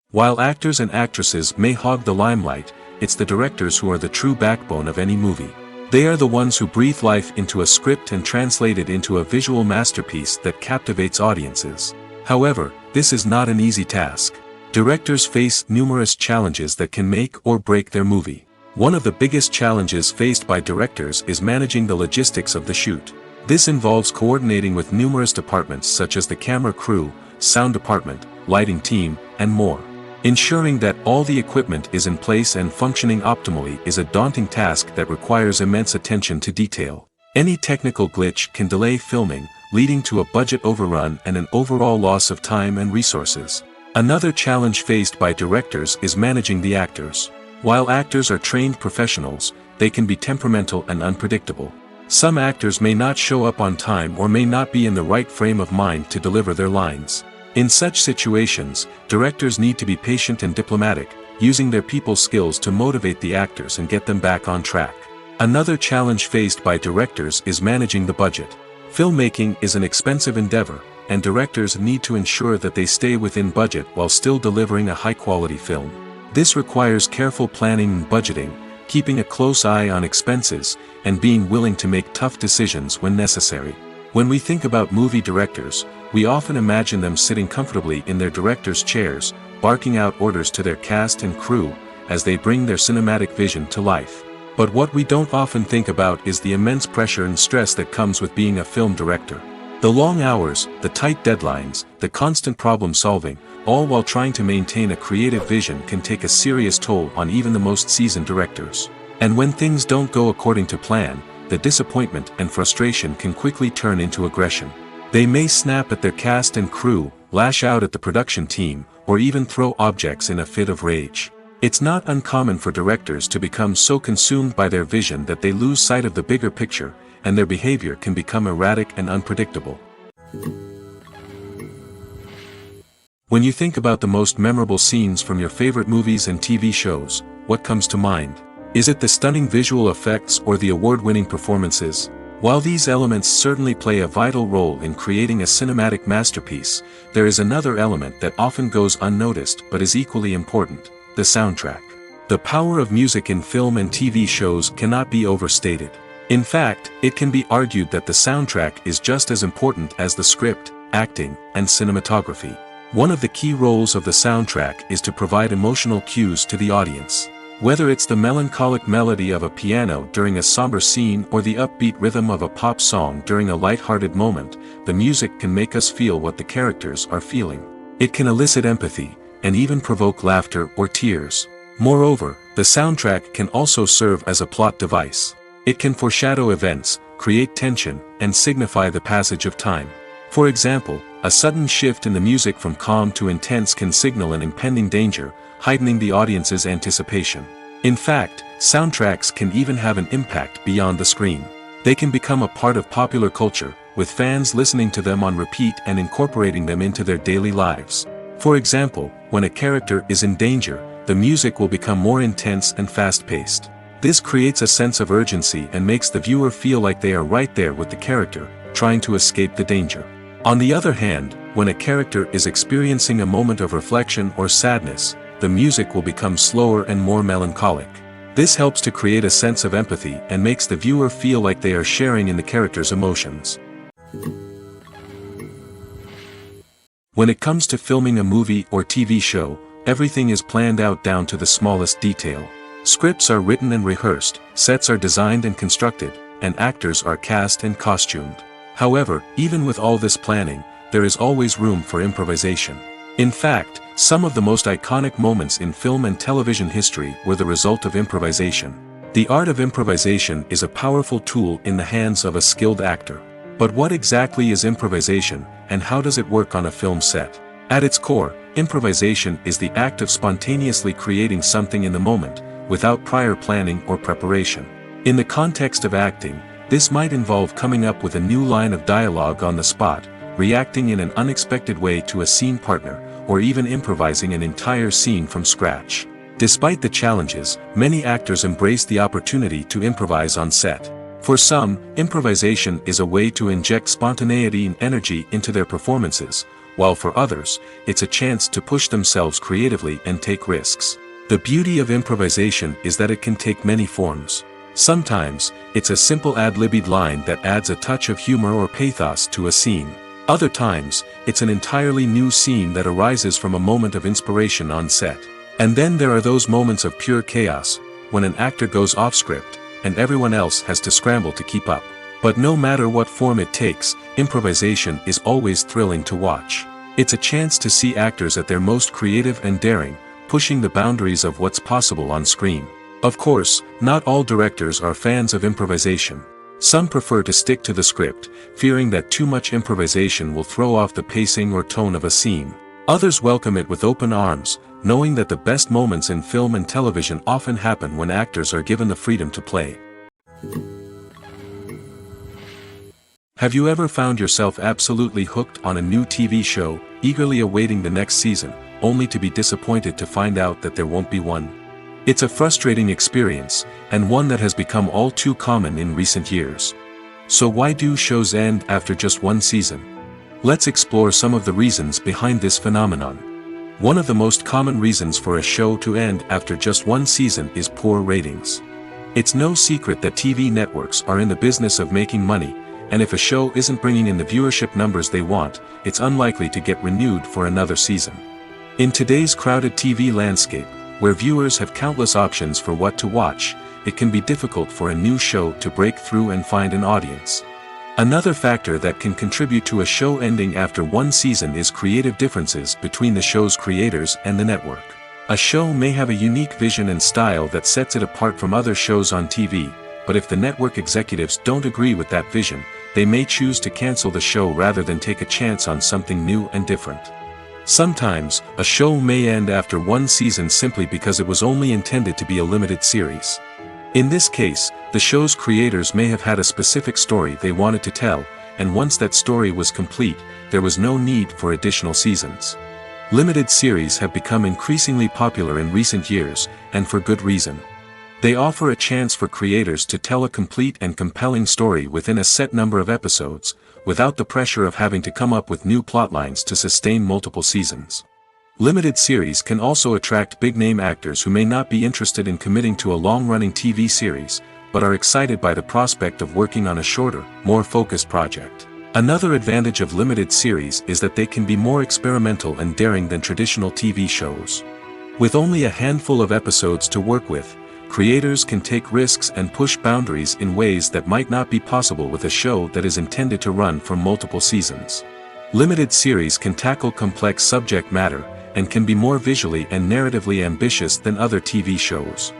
While actors and actresses may hog the limelight, it's the directors who are the true backbone of any movie. They are the ones who breathe life into a script and translate it into a visual masterpiece that captivates audiences. However, this is not an easy task. Directors face numerous challenges that can make or break their movie. One of the biggest challenges faced by directors is managing the logistics of the shoot. This involves coordinating with numerous departments such as the camera crew, sound department, lighting team, and more. Ensuring that all the equipment is in place and functioning optimally is a daunting task that requires immense attention to detail. Any technical glitch can delay filming, leading to a budget overrun and an overall loss of time and resources. Another challenge faced by directors is managing the actors. While actors are trained professionals, they can be temperamental and unpredictable. Some actors may not show up on time or may not be in the right frame of mind to deliver their lines. In such situations, directors need to be patient and diplomatic, using their people skills to motivate the actors and get them back on track. Another challenge faced by directors is managing the budget. Filmmaking is an expensive endeavor, and directors need to ensure that they stay within budget while still delivering a high-quality film. This requires careful planning and budgeting, keeping a close eye on expenses, and being willing to make tough decisions when necessary. When we think about movie directors, we often imagine them sitting comfortably in their director's chairs, barking out orders to their cast and crew, as they bring their cinematic vision to life. But what we don't often think about is the immense pressure and stress that comes with being a film director. The long hours, the tight deadlines, the constant problem solving, all while trying to maintain a creative vision can take a serious toll on even the most seasoned directors. And when things don't go according to plan, the disappointment and frustration can quickly turn into aggression. They may snap at their cast and crew, lash out at the production team, or even throw objects in a fit of rage. It's not uncommon for directors to become so consumed by their vision that they lose sight of the bigger picture, and their behavior can become erratic and unpredictable. When you think about the most memorable scenes from your favorite movies and TV shows, what comes to mind? Is it the stunning visual effects or the award-winning performances? While these elements certainly play a vital role in creating a cinematic masterpiece, there is another element that often goes unnoticed but is equally important: the soundtrack. The power of music in film and TV shows cannot be overstated. In fact, it can be argued that the soundtrack is just as important as the script, acting, and cinematography. One of the key roles of the soundtrack is to provide emotional cues to the audience. Whether it's the melancholic melody of a piano during a somber scene or the upbeat rhythm of a pop song during a light-hearted moment, the music can make us feel what the characters are feeling. It can elicit empathy, and even provoke laughter or tears. Moreover, the soundtrack can also serve as a plot device. It can foreshadow events, create tension, and signify the passage of time. For example, a sudden shift in the music from calm to intense can signal an impending danger, heightening the audience's anticipation. In fact, soundtracks can even have an impact beyond the screen. They can become a part of popular culture, with fans listening to them on repeat and incorporating them into their daily lives. For example, when a character is in danger, the music will become more intense and fast-paced. This creates a sense of urgency and makes the viewer feel like they are right there with the character, trying to escape the danger. On the other hand, when a character is experiencing a moment of reflection or sadness, the music will become slower and more melancholic. This helps to create a sense of empathy and makes the viewer feel like they are sharing in the character's emotions. When it comes to filming a movie or TV show, everything is planned out down to the smallest detail. Scripts are written and rehearsed, sets are designed and constructed, and actors are cast and costumed. However, even with all this planning, there is always room for improvisation. In fact, some of the most iconic moments in film and television history were the result of improvisation. The art of improvisation is a powerful tool in the hands of a skilled actor. But what exactly is improvisation, and how does it work on a film set? At its core, improvisation is the act of spontaneously creating something in the moment, without prior planning or preparation. In the context of acting, this might involve coming up with a new line of dialogue on the spot, reacting in an unexpected way to a scene partner, or even improvising an entire scene from scratch. Despite the challenges, many actors embrace the opportunity to improvise on set. For some, improvisation is a way to inject spontaneity and energy into their performances, while for others, it's a chance to push themselves creatively and take risks. The beauty of improvisation is that it can take many forms. Sometimes, it's a simple ad-libbed line that adds a touch of humor or pathos to a scene. Other times, it's an entirely new scene that arises from a moment of inspiration on set. And then there are those moments of pure chaos, when an actor goes off script, and everyone else has to scramble to keep up. But no matter what form it takes, improvisation is always thrilling to watch. It's a chance to see actors at their most creative and daring, pushing the boundaries of what's possible on screen. Of course, not all directors are fans of improvisation. Some prefer to stick to the script, fearing that too much improvisation will throw off the pacing or tone of a scene. Others welcome it with open arms, knowing that the best moments in film and television often happen when actors are given the freedom to play. Have you ever found yourself absolutely hooked on a new TV show, eagerly awaiting the next season, only to be disappointed to find out that there won't be one? It's a frustrating experience, and one that has become all too common in recent years. So why do shows end after just one season? Let's explore some of the reasons behind this phenomenon. One of the most common reasons for a show to end after just one season is poor ratings. It's no secret that TV networks are in the business of making money, and if a show isn't bringing in the viewership numbers they want, it's unlikely to get renewed for another season. In today's crowded TV landscape, where viewers have countless options for what to watch, it can be difficult for a new show to break through and find an audience. Another factor that can contribute to a show ending after one season is creative differences between the show's creators and the network. A show may have a unique vision and style that sets it apart from other shows on TV, but if the network executives don't agree with that vision, they may choose to cancel the show rather than take a chance on something new and different. Sometimes, a show may end after one season simply because it was only intended to be a limited series. In this case, the show's creators may have had a specific story they wanted to tell, and once that story was complete, there was no need for additional seasons. Limited series have become increasingly popular in recent years, and for good reason. They offer a chance for creators to tell a complete and compelling story within a set number of episodes, without the pressure of having to come up with new plotlines to sustain multiple seasons. Limited series can also attract big-name actors who may not be interested in committing to a long-running TV series, but are excited by the prospect of working on a shorter, more focused project. Another advantage of limited series is that they can be more experimental and daring than traditional TV shows. With only a handful of episodes to work with, creators can take risks and push boundaries in ways that might not be possible with a show that is intended to run for multiple seasons. Limited series can tackle complex subject matter, and can be more visually and narratively ambitious than other TV shows.